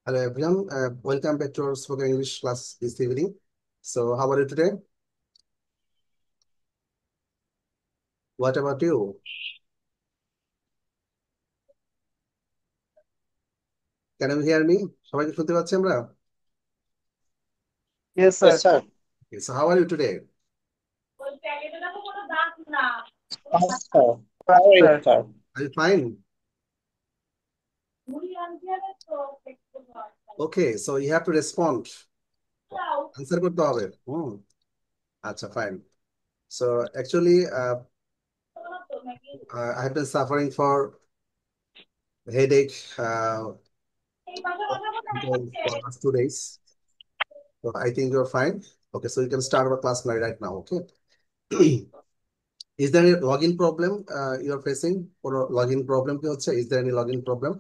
Hello everyone, welcome back to our spoken English class this evening. So, how are you today? What about you? Can you hear me? সবাইকে শুনতে পাচ্ছি আমরা? Yes, Yes, sir. sir. Okay, so how are you today? Fine, sir. Fine, How are you, sir. sir? Are you fine? Okay, so you have to respond. Answer করতে হবে। আচ্ছা, fine. So actually, I have been suffering for headache for last 2 days. So I think you're fine. Okay, so you can start our class right now. Okay. Is there a login problem you are facing? কোনো login problem কি হচ্ছে? Is there any login problem?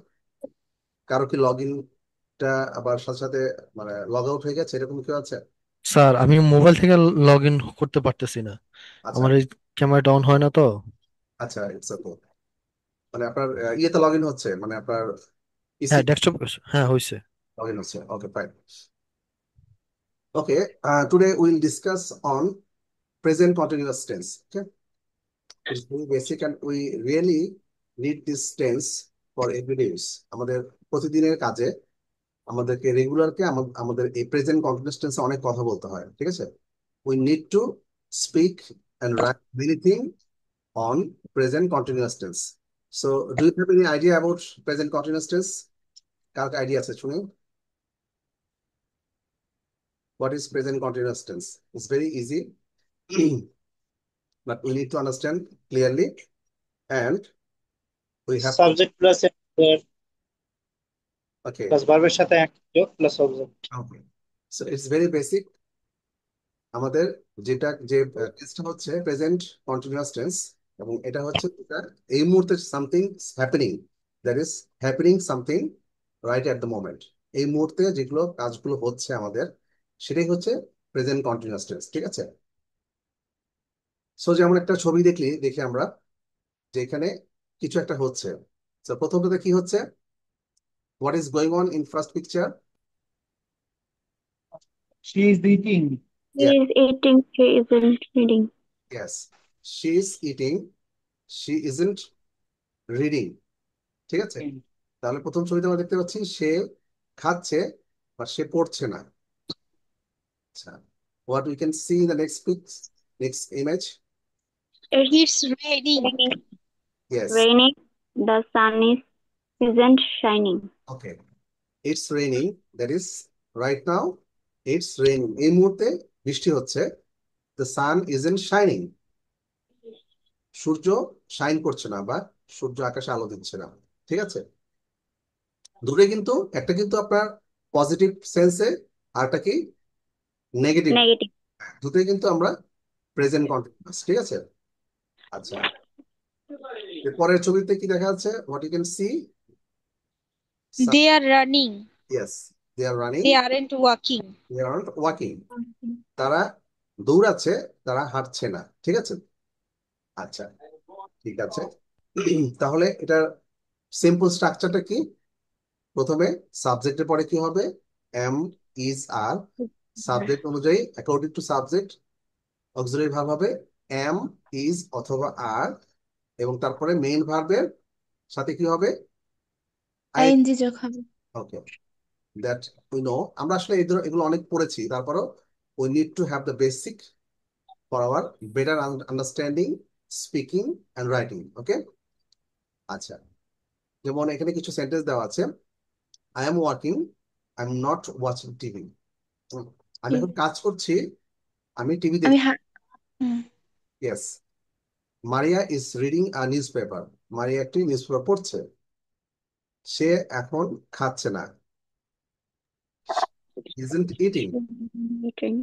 কারো কি লগইনটা আবার সাথে সাথে মানে log out হয়ে গেছে এরকম কি আছে? স্যার আমি মোবাইল থেকে লগ ইন করতে পারতেছি না। আচ্ছা আমার এই ক্যামেরাটা অন হয় না তো। আচ্ছা, ইটস ওকে। মানে আপনার ইয়েতে লগ ইন হচ্ছে, মানে আপনার পিসি হ্যাঁ, ডেস্কটপ। হ্যাঁ, হয়েছে। লগ ইন হচ্ছে। Okay, fine. Okay, today will discuss on present continuous tense. Okay, it's very basic and we really need this tense for everyday use. আমাদের প্রতিদিনের কাজে আমাদেরকে রেগুলারকে আমাদের এই প্রেজেন্ট কন্টিনিউয়াস টেন্সে অনেক কথা বলতে হয়, ঠিক আছে? We need to speak and write many thing on present continuous tense. So do you have any idea about present continuous tense? কার আইডিয়া আছে শুনে? What is present continuous tense? It's very easy, but we need to understand clearly and we have to. Subject plus verb okay, plus verb এর সাথে যোগ plus object. Okay, so it's very basic. আমাদের যে টেন্সটা হচ্ছে present continuous tense, এবং এটা হচ্ছে যেটা এই মুহূর্তে something happening, that is happening something right at the moment. এই মুহূর্তে যেগুলো কাজগুলো হচ্ছে আমাদের, সেটাই হচ্ছে প্রেজেন্ট কন্টিনিউয়াস টেন্স, ঠিক আছে? সো যেমন একটা ছবি দেখি আমরা যে এখানে কিছু একটা হচ্ছে। তো প্রথমটাতে কি হচ্ছে? What is going on in first picture? She is eating. Yeah, He is eating, she isn't reading. Yes, she is eating, she isn't reading, ঠিক আছে? তাহলে প্রথম ছবিতে আমরা দেখতে পাচ্ছি সে খাচ্ছে বা সে পড়ছে না। আচ্ছা, what we can see in the next image? It's raining. Yes, Raining, the sun isn't shining. Okay, it's raining, that is right now it's raining. এই মুহূর্তে বৃষ্টি হচ্ছে। The sun isn't shining, Surya shine করছে না বা সূর্য আকাশে আলো দিচ্ছে না, ঠিক আছে? দুটোই কিন্তু, একটা কিন্তু আপনার পজিটিভ সেন্সে, আরটা কি নেগেটিভ। Negative. দুটোই কিন্তু আমরা প্রেজেন্ট কন্টিনিউয়াস, ঠিক আছে? আচ্ছা, এর পরের ছবিতে কি দেখা যাচ্ছে? What you can see? They are running. Yes, they are running, They aren't walking. They are walking. তারা দৌড়াচ্ছে, তারা হাঁটছে না, ঠিক আছে? আচ্ছা, ঠিক আছে। তাহলে এটার সিম্পল স্ট্রাকচারটা কি? প্রথমে সাবজেক্টের পরে কি হবে? Am, is, are. সাবজেক্ট অনুযায়ী according to subject auxiliary verb হবে এম, ইজ অথবা আর, এবং তারপরে মেইন ভার্বের সাথে কি হবে? আই। আইএনজি যোগ হবে। Okay, that we know. আমরা আসলে এগুলো অনেক পড়েছি, তারপরও we need to have the basic for our better understanding speaking and writing. Okay, আচ্ছা, যেমন এখানে কিছু সেন্টেন্স দেওয়া আছে। I am working, I am not watching TV. আমি এখন কাজ করছি, আমি টিভি আমি দেখছি। Hmm. Yes, Maria is reading a newspaper. Maria একটি নিউজ পেপার পড়ছে। সে এখন খাচ্ছে না, ইজন্ট ইটিং। Eating.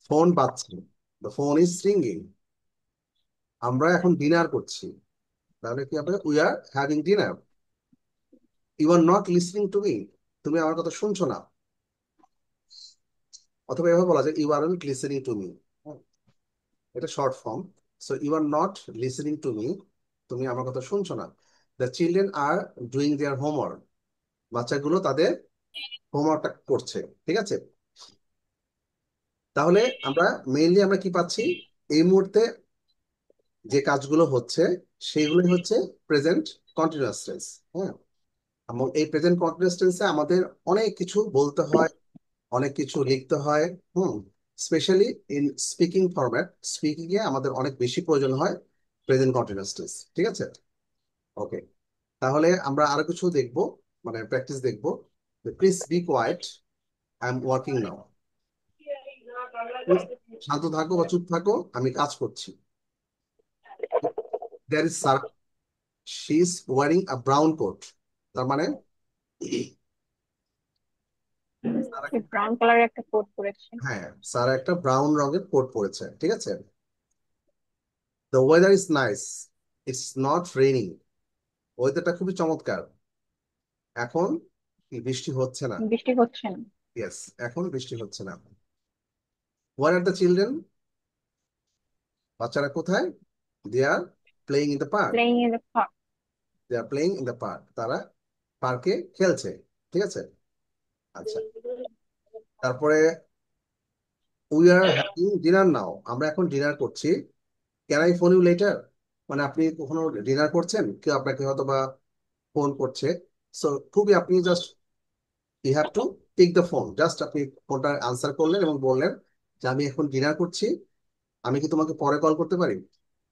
ফোন বাজছে, দ্য ফোন ইজ রিঙ্গিং। আমরা এখন ডিনার করছি, তাহলে কি হবে? We are having dinner. You are not listening to me, তুমি আমার কথা শুনছো না। অথবা এভাবে বলা যায় you are not listening to me, এটা short form. So you are not listening to me, তুমি আমার কথা শুনছো না। The children are doing their homework, বাচ্চাগুলো তাদের হোমওয়ার্কটা করছে, ঠিক আছে? তাহলে আমরা কি পাচ্ছি, এই মুহূর্তে যে কাজগুলো হচ্ছে সেইগুলোই হচ্ছে প্রেজেন্ট কন্টিনিউয়াস টেন্স। হ্যাঁ, এবং এই প্রেজেন্ট কন্টিনিউয়াস টেন্সে আমাদের অনেক কিছু বলতে হয়, অনেক কিছু লিখতে হয়। Hmm, specially in speaking format, speaking এ আমাদের অনেক বেশি প্রয়োজন হয় প্রেজেন্ট কন্টিনিউয়াস টেন্স, ঠিক আছে? ওকে, তাহলে আমরা আরো কিছু দেখবো, মানে প্র্যাকটিস দেখবো। Please be quiet, I am working now. শান্ত থাকো বা চুপ থাকো, আমি কাজ করছি। There is sir, she is wearing a brown coat. তার মানে ব্রাউন কালারের একটা কোট পরেছে। হ্যাঁ, স্যার একটা ব্রাউন রঙের কোট পরেছে, ঠিক আছে? The weather is nice, it's not raining. ওয়েদারটা খুবই চমৎকার, এখন কি বৃষ্টি হচ্ছে না। বৃষ্টি হচ্ছে না। ইয়েস, এখন বৃষ্টি হচ্ছে না। হোয়ার আর দ্য চিলড্রেন, বাচ্চারা কোথায়? They are playing in the park. Playing in the park. They are playing in the park, তারা পার্কে খেলছে, ঠিক আছে? আচ্ছা, তারপরে we are having dinner now, আমরা এখন ডিনার করছি। Can I phone you later, মানে আপনি কখনো ডিনার করছেন, কেউ আপনাকে হয়তো বা ফোন করছে। সো খুবই আপনি just you have to take the phone, just আপনি ফোনটা আনসার করলেন এবং বললেন যে আমি এখন ডিনার করছি, আমি কি তোমাকে পরে কল করতে পারি?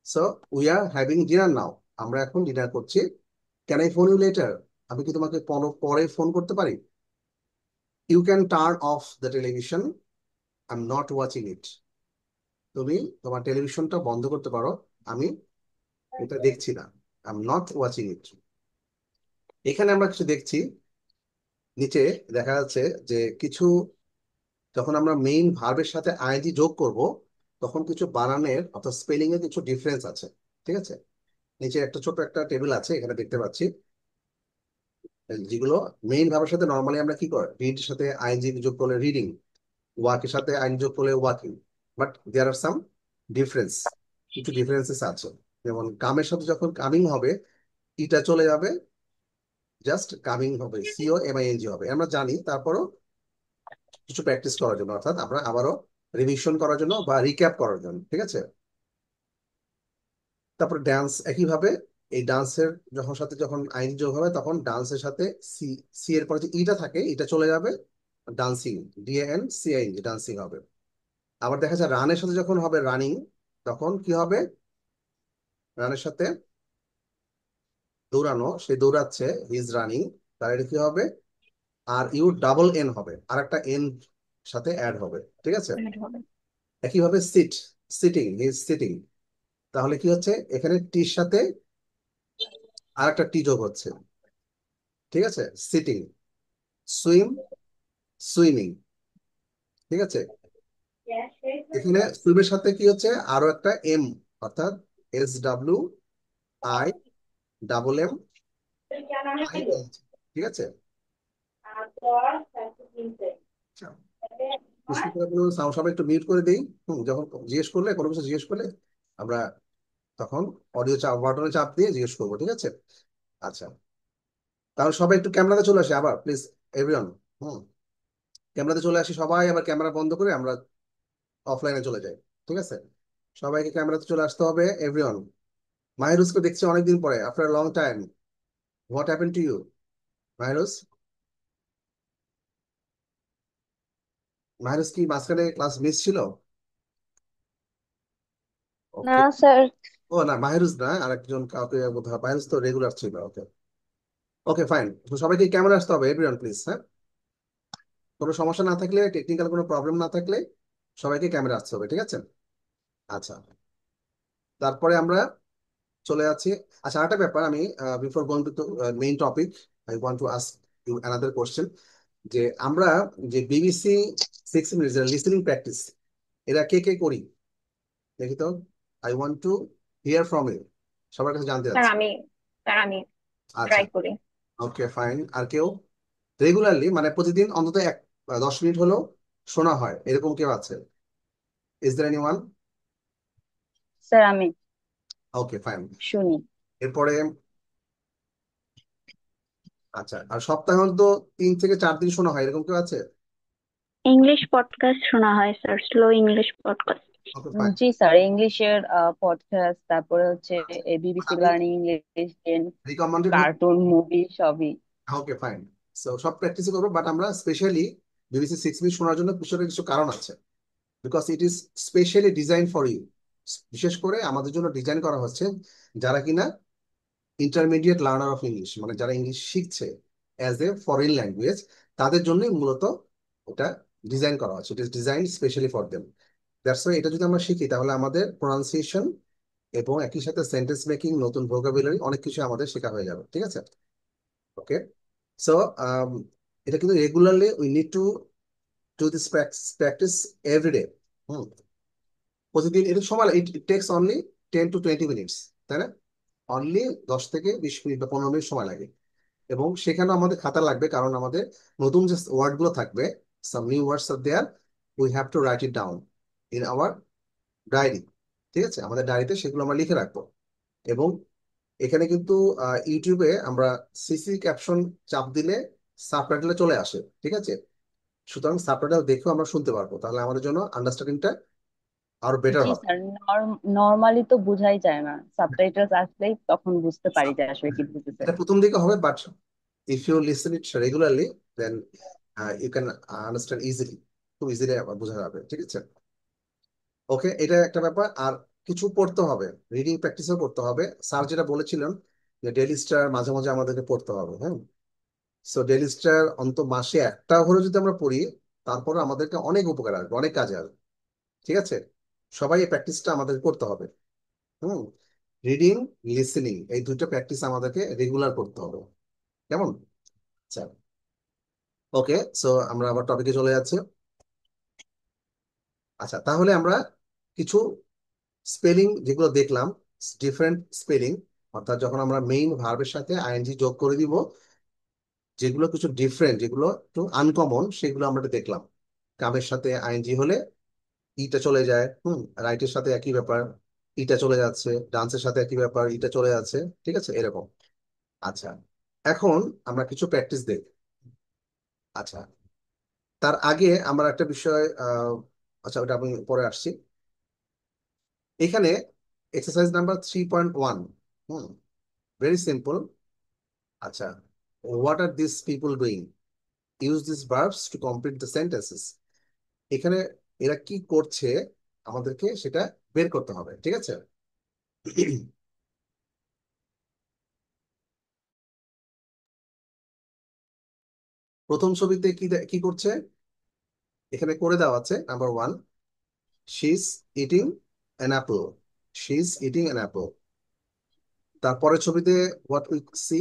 So we are having dinner now, আমরা এখন ডিনার করছি। Can I phone you later, আমি কি তোমাকে পরে ফোন করতে পারি? You can turn off the television, I am not watching it. তুমি তোমার টেলিভিশনটা বন্ধ করতে পারো, আমি এটা দেখছি না। আই এম নট ওয়াচিং ইট। এখানে আমরা কিছু দেখছি, নিচে দেখা যাচ্ছে যে কিছু, যখন আমরা মেইন ভার্বের সাথে আইএনজি যোগ করব, তখন কিছু বানানের অর্থাৎ স্পেলিং এর কিছু ডিফারেন্স আছে, ঠিক আছে? নিচে একটা ছোট একটা টেবিল আছে, এখানে দেখতে পাচ্ছি, যেগুলো মেইন ভার্বের সাথে নর্মালি আমরা কি করি, রিড এর সাথে আইএনজি যোগ করলে রিডিং, ওয়াক এর সাথে আইএনজি যোগ করলে walking. But there are some difference, কিছু ডিফারেন্সেস আছে। যেমন কামের সাথে যখন কামিং হবে, ইটা চলে যাবে, জাস্ট কামিং হবে, সিও এমআইএনজি হবে, আমরা জানি। তারপরও কিছু প্র্যাকটিস করার জন্য, অর্থাৎ আমরা আবারও রিভিশন করার জন্য বা রিক্যাপ করার জন্য, ঠিক আছে? তারপর ডান্স একইভাবে, এই ডান্সের যখন আইন যোগ হবে, তখন ডান্সের সাথে সি, সি এর পরে যে ইটা থাকে, এটা চলে যাবে, ডান্সিং, ডিএন সিআইএন, ডান্সিং হবে। আবার দেখা যায় রানের সাথে যখন হবে রানিং, তখন কি হবে, রানের সাথে দৌড়ানো, সে দৌড়াচ্ছে, হিজ রানিং, তার এটা কি হবে, আর ইউ ডাবল এন হবে, আর একটা এন সাথে অ্যাড হবে, ঠিক আছে? Add হবে। একইভাবে সিট, সিটিং, হিজ সিটিং, তাহলে কি হচ্ছে, এখানে টির সাথে আর একটা টি যোগ হচ্ছে, ঠিক আছে? সিটিং। সুইম, সুইমিং, ঠিক আছে? এখানে সুইমের সাথে কি হচ্ছে, আরো একটা এম, অর্থাৎ SWI double M I N, ঠিক আছে? আচ্ছা, স্পিকারে কোনো সাউন্ড, সবাই একটু মিউট করে দেই। যখন জিজ্ঞেস করলে, কোনো কিছু জিজ্ঞেস করলে আমরা তখন অডিও চাপ বাটনে চাপ দিয়ে জিজ্ঞেস করবো, ঠিক আছে? আচ্ছা, তাহলে সবাই একটু ক্যামেরাতে চলে আসে আবার প্লিজ, এভরিওয়ান। হুম, ক্যামেরাতে চলে আসি সবাই, আবার ক্যামেরা বন্ধ করে আমরা অফলাইনে চলে যাই, ঠিক আছে? সবাইকে ক্যামেরাতে চলে আসতে হবে, এভরিওয়ান। মাহিরুজকে দেখছি অনেকদিন পরে, after long time. What happen to you, Mahiruz? Mahiruz কি মাঝখানে ক্লাস মিস ছিল? না ওকে। স্যার। ও না, মাহিরুজ না, আরেকজন কাউকে বোধহয়, মাহিরুজ তো রেগুলার ছিল। ওকে, ওকে ফাইন। তো সবাইকে ক্যামেরা আসতে হবে, এভরিওয়ান প্লিজ। হ্যাঁ, কোনো সমস্যা না থাকলে, টেকনিক্যাল কোনো প্রবলেম না থাকলে সবাইকে ক্যামেরা আসতে হবে, ঠিক আছে? আচ্ছা, তারপরে আমরা চলে যাচ্ছি। আচ্ছা, আরেকটা ব্যাপার, আমি before going to main topic, I want to ask you another question, যে আমরা যে বিবিসি 6 মিনিটস লিসেনিং প্র্যাকটিস, এরা কে কে করি দেখি তো। I want to hear from you, সবার কাছে জানতে স্যার চাচ্ছি। আমি স্যার আমি আচ্ছা, ট্রাই করি। ওকে ফাইন। আর কেউ রেগুলারলি, মানে প্রতিদিন অন্তত 10 মিনিট হলেও শোনা হয়, এরকম কেউ আছে? Is there anyone? স্যার আমি ওকে ফাইন। শুনি। এরপরে আচ্ছা, আর সপ্তাহে অন্তত 3 থেকে 4 দিন শোনা হয়, এরকম কেউ আছে? ইংলিশ পডকাস্ট শোনা হয় sir, slow English podcast. Okay, fine. Ji sir, ইংলিশের পডকাস্ট, তারপরে হচ্ছে বিবিসি আমি learning English, recommended cartoon, movie সবই। Okay, fine. সো সব প্র্যাকটিস করবো, বাট আমরা স্পেশালি বিবিসি 6 মিনিট শোনার জন্য কিছু কিছু কারণ আছে, because it is specially design for you. বিশেষ করে আমাদের জন্য ডিজাইন করা হচ্ছে যারা কিনা ইন্টারমিডিয়েট লার্নার অফ ইংলিশ, মানে যারা ইংলিশ শিখছে অ্যাজ এ ফরেন ল্যাঙ্গুয়েজ, তাদের জন্যই মূলত এটা ডিজাইন করা হচ্ছে। It is design specially for them. That's why এটা যদি আমরা শিখি তাহলে আমাদের প্রোনাউন্সিয়েশন এবং একই সাথে সেন্টেন্স মেকিং, নতুন ভোকাবুলারি, অনেক কিছু আমাদের শেখা হয়ে যাবে। ঠিক আছে? ওকে। সো এটা কিন্তু regularly we need to do this practice everyday. Hmm. প্রতিদিন এটা সময়, it takes only 10 to 20 minutes, তাই না? অনলি 10 থেকে 20 মিনিট বা 15 মিনিট সময় লাগে। এবং সেখানে আমাদের খাতা লাগবে, কারণ আমাদের নতুন যে ওয়ার্ড গুলো থাকবে, some new words are there, we have to write it down in our diary. ঠিক আছে? আমাদের ডায়েরিতে সেগুলো আমরা লিখে রাখবো। এবং এখানে কিন্তু ইউটিউবে আমরা সিসি ক্যাপশন চাপ দিলে সাবটাইটেলে চলে আসে। ঠিক আছে? সুতরাং সাবটাইটেল দেখেও আমরা শুনতে পারবো, তাহলে আমাদের জন্য আন্ডারস্ট্যান্ডিংটা আরো বেটার জি হবে। স্যার, নর্মালি তো বোঝাই যায় না, সাবটাইটেলস আসলেই তখন বুঝতে পারি যে আসলে কি বলতেছে। এটা প্রথম দিকে হবে, but if you listen it regularly, then you can understand easily, খুব ইজিলি বোঝা যাবে। ঠিক আছে? ওকে, এটা একটা ব্যাপার। আর কিছু পড়তে হবে, রিডিং প্র্যাকটিসও করতে হবে। স্যার যেটা বলেছিলেন যে ডেইলি স্টার মাঝে মাঝে আমাদেরকে পড়তে হবে। হ্যাঁ। সো ডেইলি স্টার অন্ত মাসে একটা হলেও যদি আমরা পড়ি, তারপরে আমাদেরকে অনেক উপকার আসবে, অনেক কাজে আসবে। ঠিক আছে? সবাই এই প্র্যাকটিসটা আমাদের করতে হবে। হুম। রিডিং, লিসেনিং, এই দুটো প্র্যাকটিস আমাদেরকে রেগুলার করতে হবে। কেমন? আচ্ছা। ওকে, সো আমরা আবার টপিকে চলে যাচ্ছি। আচ্ছা, তাহলে আমরা কিছু স্পেলিং যেগুলো দেখলাম, ডিফারেন্ট স্পেলিং, অর্থাৎ যখন আমরা মেইন ভার্বের সাথে আইএনজি যোগ করে দিব, যেগুলো কিছু ডিফারেন্ট, যেগুলো একটু আনকমন, সেগুলো আমরা একটু দেখলাম। কামের সাথে আইএনজি হলে ইটা চলে যায়। হুম। রাইটের সাথে একই ব্যাপার, ইটা চলে যাচ্ছে। ডান্সের সাথে একই ব্যাপার, ইটা চলে যাচ্ছে। ঠিক আছে? এরকম। আচ্ছা, এখন আমরা কিছু প্র্যাকটিস দেখব। আচ্ছা, তার আগে আমরা একটা বিষয় আচ্ছা, ওটা আমি পরে আসছি। এখানে exercise number 3.1। Hmm. Very simple. আচ্ছা, what are this people doing, use this verbs to complete the sentences. এখানে এরা কি করছে আমাদেরকে সেটা বের করতে হবে। ঠিক আছে? প্রথম ছবিতে কি করছে এখানে করে দেওয়া আছে। Number 1, she is eating an Apple. She is eating an Apple. তারপরের ছবিতে হোয়াট উই সি,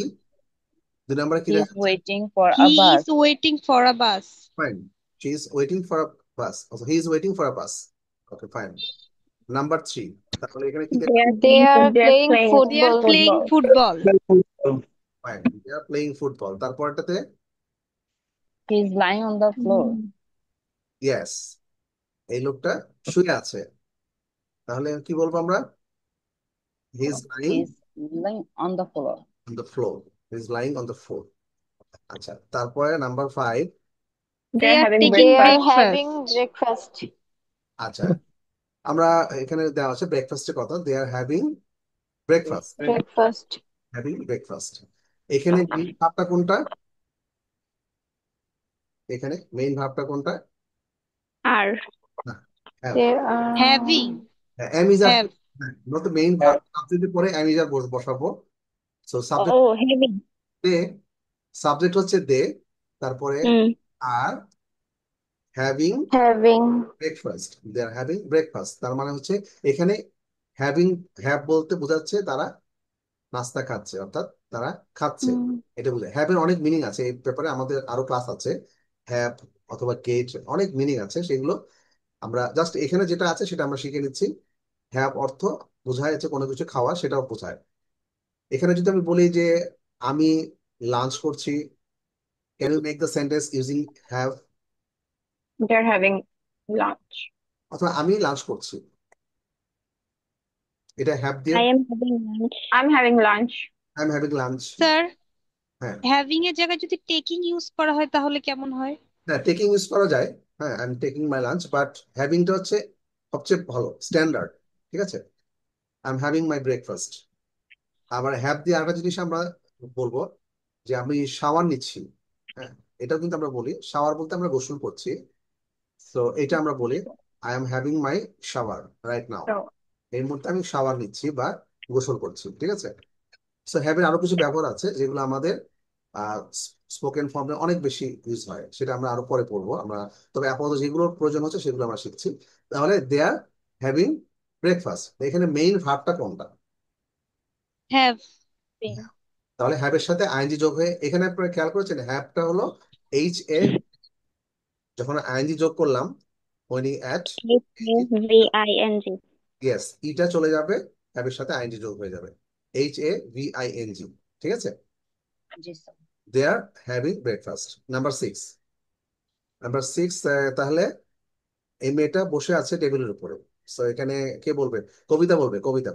2 নম্বরে কি হি ইজ দেখা যাচ্ছে? Waiting for a He bus. is waiting for a bus. Fine. She is waiting for a bus, he is waiting for a bus. Okay, fine. Number 3, তাহলে এখানে কি দেখা? They are They are they're playing playing They are playing football. football. Fine, they are playing football. তারপরটাতে he is lying on the floor. Mm. Yes, এই লোকটা শুয়ে আছে। তাহলে কি বলবো আমরা? He is lying he is lying on the floor. On the floor. He is lying on the floor. আচ্ছা, তারপরে number 5। They They're are having taking They are breakfast. having breakfast. breakfast. আচ্ছা, আমরা এখানে দেওয়া আছে ব্রেকফাস্টের কথা। They are having breakfast. Breakfast. Having breakfast. এখানে মেইন ভাবটা কোনটা? এখানে মেইন ভাবটা কোনটা? Are. না, have. There are Having. Am is are, Have. Not main verb. সাবজেক্টের পরে এম ইজ আর বসাবো। So subject Oh, having. They, subject হচ্ছে দে, তারপরে Mm. Are having having. Breakfast. They are having breakfast, তার মানে হচ্ছে এখানে হ্যাভিং, হ্যাভ বলতে বোঝাচ্ছে তারা নাস্তা খাচ্ছে, অর্থাৎ তারা খাচ্ছে। Hmm. এটা বুঝে। হ্যাভের অনেক মিনিং আছে, এই ব্যাপারে আমাদের আরো ক্লাস আছে। হ্যাভ অথবা গেট, অনেক মিনিং আছে, সেগুলো আমরা জাস্ট এখানে যেটা আছে সেটা আমরা শিখে নিচ্ছি। হ্যাভ অর্থ বোঝায় হচ্ছে কোনো কিছু খাওয়া, সেটাও বোঝায়। এখানে যদি আমি বলি যে আমি লাঞ্চ করছি, can you make the sentence using have? They're having lunch. অথবা আমি লাঞ্চ করছি, এটা হ্যাভ দিয়ে। I am having lunch. I'm having lunch. I am having lunch. Sir, হ্যাঁ, হ্যাভিং এর জায়গায় যদি টেকিং ইউজ করা হয় তাহলে কেমন হয়? হ্যাঁ, টেকিং ইউজ করা যায়। হ্যাঁ, I am taking my lunch, but হ্যাভিংটা হচ্ছে সবচেয়ে ভালো স্ট্যান্ডার্ড। ঠিক আছে, I am having my breakfast. আবার হ্যাভ দিয়ে আরেকটা জিনিস আমরা বলবো, যে আমি শাওয়ার নিচ্ছি। হ্যাঁ, এটাও কিন্তু আমরা বলি, শাওয়ার বলতে আমরা গোসল করছি। তো এটা আমরা বলি I am having my shower right now. তো এই মুহূর্তে আমি শাওয়ার নিচ্ছি বা গোসল করছি। ঠিক আছে, সো হ্যাভের আরো কিছু ব্যবহার আছে যেগুলো আমাদের স্পোকেন ফর্মে অনেক বেশি ইউজ হয়, সেটা আমরা আরো পরে পড়বো আমরা। তবে আপাতত যেগুলোর প্রয়োজন হচ্ছে সেগুলো আমরা শিখছি। তাহলে দে আর হ্যাভিং ব্রেকফাস্ট, এখানে মেইন ভার্বটা কোনটা? হ্যাভ। তাহলে হ্যাভের সাথে আইএনজি যোগ হয়ে, এখানে আপনারা খেয়াল করেছেন হ্যাভটা হলো এইচ এ, যখন আইএনজি যোগ করলাম when you add VING। Yes, ইটা চলে যাবে, হ্যাভের সাথে আইএনজি যোগ হয়ে যাবে, HAVING। ঠিক আছে, জি sir. They are having breakfast. Number six, তাহলে এই মেয়েটা বসে আছে টেবিলের উপরে। সো এখানে কে বলবে? কবিতা বলবে, Kabita.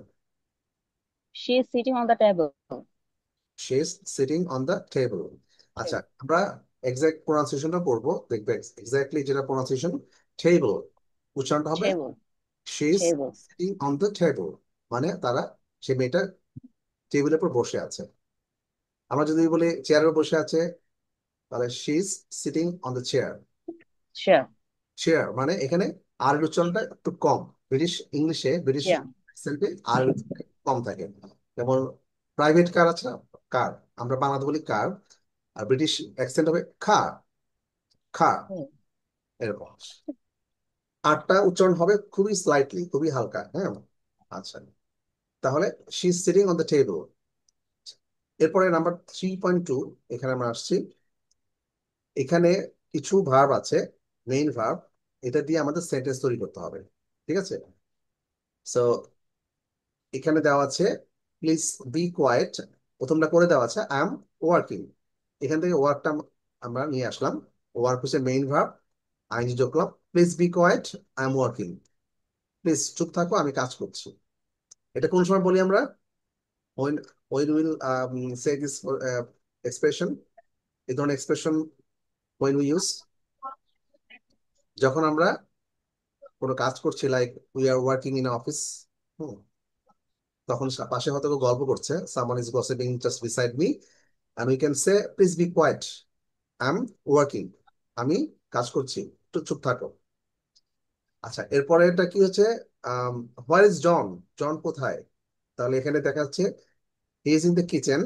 She is sitting on the table. She is sitting on the table. আচ্ছা, আমরা এক্সাক্ট প্রোনাউন্সিয়েশনটা করবো, দেখবে এক্স্যাক্টলি যেটা প্রোনাউন্সিয়েশন, টেবল উচ্চারণটা হবে table. She is table. Sitting on the table, মানে তারা, সে মেয়েটা টেবিলের উপর বসে আছে। আমরা যদি বলি চেয়ারের বসে আছে, তাহলে she is sitting on the chair. Chair. Chair মানে এখানে আর এর উচ্চারণটা একটু কম। British chair. অ্যাকসেন্টে আর এর উচ্চারণ কম থাকে। যেমন প্রাইভেট কার আছে না, কার, আমরা বাংলাতে বলি কার, আর ব্রিটিশ অ্যাকসেন্ট হবে খা, খা, এরকম। আরটা উচ্চারণ হবে খুবই স্লাইটলি, খুবই হালকা। হ্যাঁ, আচ্ছা, তাহলে she is sitting on the table. এরপরে নাম্বার 3.2, এখানে আমরা আসছি। এখানে কিছু ভার্ব আছে, মেইন ভার্ব, এটা দিয়ে আমাদের সেন্টেন্স তৈরি করতে হবে। ঠিক আছে, সো এখানে দেওয়া আছে প্লিজ বি কোয়াইট, প্রথমটা করে দেওয়া আছে আই এম ওয়ার্কিং। এখান থেকে ওয়ার্কটা আমরা নিয়ে আসলাম, ওয়ার্ক হচ্ছে মেইন ভার্ব, আইনজি যোগ করলাম, please be quiet I am working. Please চুপ থাকো, আমি কাজ করছি। এটা কোন সময় বলি আমরা? when when will say this expression, এই ধরনের এক্সপ্রেশন when we use, যখন আমরা কোনো কাজ করছি, like we are working in office, তখন পাশে হয়তো কেউ গল্প করছে, someone is gossiping just beside me, and we can say please be quiet, I'm working, আমি কাজ করছি, একটু চুপ থাকো। আচ্ছা, এরপরে এটা কি হচ্ছে, হোয়ার ইজ জন, জন কোথায়? তাহলে এখানে দেখা যাচ্ছে he is in the kitchen,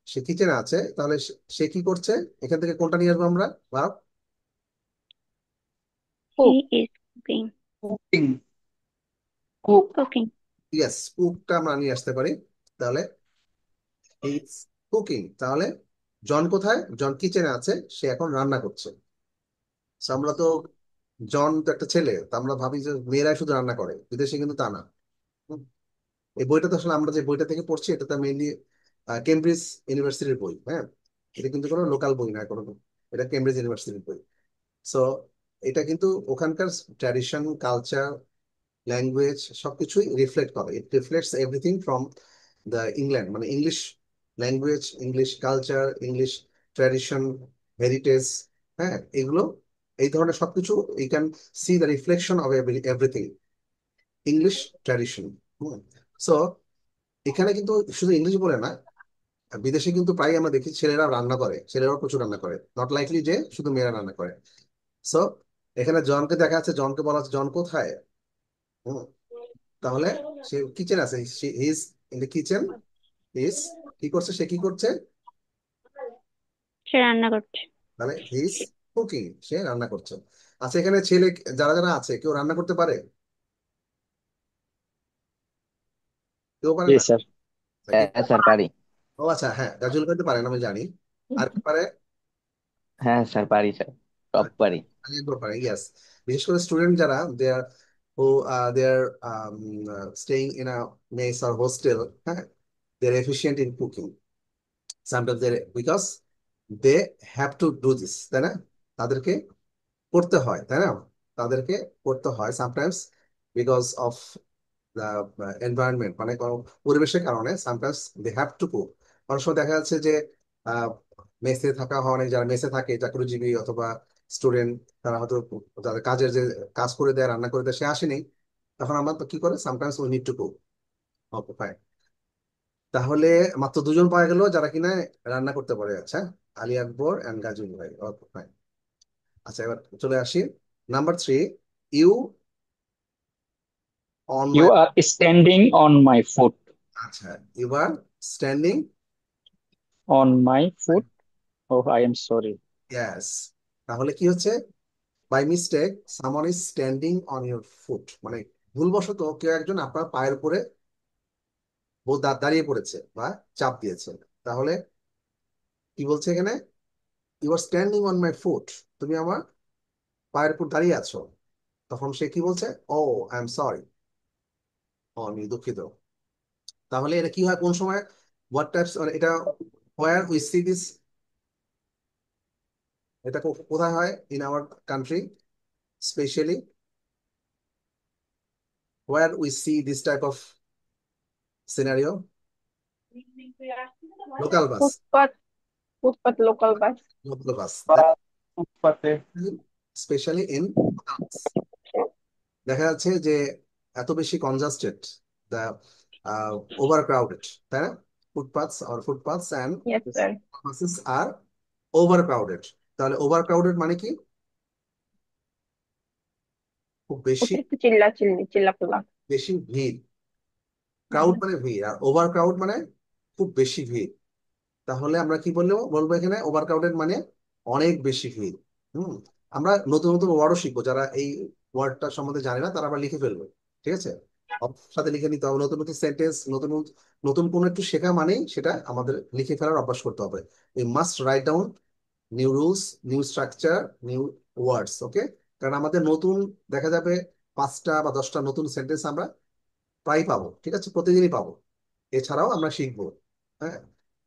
সে কিচেনে আছে। তাহলে সে কি করছে? এখান থেকে কোনটা নিয়ে আসবো আমরা? ভাব, He cook. is cooking। Cooking. Cook. Cooking। Yes, কুকটা আমরা নিয়ে আসতে পারি। তাহলে হি ইজ কুকিং, তাহলে জন কোথায়? জন কিচেনে আছে, সে এখন রান্না করছে। So, আমরা তো, জন তো একটা ছেলে, তো আমরা ভাবি যে মেয়েরাই শুধু রান্না করে, বিদেশে কিন্তু তা না। হুম। এই বইটা তো আসলে আমরা যে বইটা থেকে পড়ছি, এটা তো মেইনলি কেমব্রিজ ইউনিভার্সিটির বই। হ্যাঁ, এটা কিন্তু কোনো লোকাল বই না কোনো, এটা কেমব্রিজ ইউনিভার্সিটির বই। সো এটা কিন্তু ওখানকার ট্র্যাডিশন, কালচার, ল্যাঙ্গুয়েজ সবকিছুই রিফ্লেক্ট করে। It reflects everything from the England, মানে English language, English culture, English tradition, heritage. হ্যাঁ, এগুলো, এই ধরনের সবকিছু you can see the reflection of everything, English tradition. So এখানে কিন্তু শুধু ইংলিশ বলে না, বিদেশে কিন্তু প্রায় আমরা দেখি ছেলেরা রান্না করে, ছেলেরাও প্রচুর রান্না করে, নট লাইকলি যে শুধু মেয়েরা রান্না করে। সো এখানে জনকে দেখা যাচ্ছে, জনকে বলা হচ্ছে জন কোথায়? হুম, তাহলে সে কিচেন আছে, is in the kitchen, is কি করছে, সে কি করছে? সে রান্না করছে। তাহলে ইজ কুকিং, সে রান্না করছে। আচ্ছা, এখানে ছেলে যারা যারা আছে, কেউ রান্না করতে পারে? কেউ পারে জি না? স্যার। কি? হ্যাঁ স্যার পারি। ও আচ্ছা, হ্যাঁ, রাজুল করতে পারেন আমি জানি। আর কি পারে? হ্যাঁ স্যার পারি স্যার, সব পারি। একবার পারে, ইয়েস। বিশেষ করে স্টুডেন্ট যারা, they are who they are staying in a mess or hostel, হ্যাঁ, they are efficient in cooking. Sometimes they, because they have to do this, তাই না? তাদেরকে করতে হয়, তাই না? তাদেরকে করতে হয় sometimes, because of the environment, মানে কোনো পরিবেশের কারণে sometimes they have to cook. অনেক সময় দেখা যাচ্ছে যে মেসে থাকা হয়, অনেক যারা মেসে থাকে চাকরিজীবী অথবা স্টুডেন্ট, তারা হয়তো তাদের কাজের যে কাজ করে দেয়, রান্না করে দেয়, সে আসেনি, তখন আমরা তো কি করে, sometimes we need to cook. Okay fine. তাহলে মাত্র দুজন পাওয়া গেল যারা কিনা রান্না করতে পারে। আচ্ছা, আলী আকবর এন্ড গাজী ভাই। Okay fine. আচ্ছা, এবার চলে আসি number 3। You on my. You are standing on my foot. আচ্ছা, ইউ আর স্ট্যান্ডিং। On my foot. Oh, I am sorry. Yes. তাহলে কি হচ্ছে, by mistake someone is standing on your foot, মানে ভুলবশত কেউ একজন আপনার পায়ের উপরে দাঁড়িয়ে পড়েছে বা চাপ দিয়েছে। তাহলে কি বলছে এখানে, you R standing on my foot, তুমি আমার পায়ের উপর দাঁড়িয়ে আছো। তখন সে কি বলছে, ও আই এম সরি, ও আমি দুঃখিত। তাহলে এটা কি হয় কোন সময়, হোয়াট টাইপস, এটা হোয়ার উই সি দিস, এটা কোথায় হয় in our country specially, where we see this type of scenario? Local bus. Footpath, footpath local bus. Local bus, ফুটপাতে। স্পেশালি ইন দেখা যাচ্ছে যে এত বেশি কনজাস্টেড, দ্য ওভার ক্রাউডেড, তাই না? Footpaths and yes sir. Buses are overcrowded. তাহলে overcrowded মানে কি, খুব বেশি অতিরিক্ত চিল্লাপাল্লা। বেশি ভিড়। ক্রাউড মানে ভিড়, আর ওভার ক্রাউড মানে খুব বেশি ভিড়। তাহলে আমরা কি বলবো এখানে, ওভার ক্রাউডেড মানে অনেক বেশি ভিড়। হুম। আমরা নতুন নতুন ওয়ার্ডও শিখবো, যারা এই ওয়ার্ডটা সম্বন্ধে জানে না তারা আবার লিখে ফেলবে। ঠিক আছে, সাথে লিখে নিতে হবে। নতুন নতুন সেন্টেন্স, নতুন নতুন কোনো একটু শেখা মানেই সেটা আমাদের লিখে ফেলার অভ্যাস করতে হবে। We must write down new rules, new structure, new words. Okay, কারণ আমাদের নতুন দেখা যাবে 5টা বা 10টা নতুন সেন্টেন্স আমরা প্রায় পাবো। ঠিক আছে, প্রতিদিনই পাবো। এছাড়াও আমরা শিখবো। হ্যাঁ,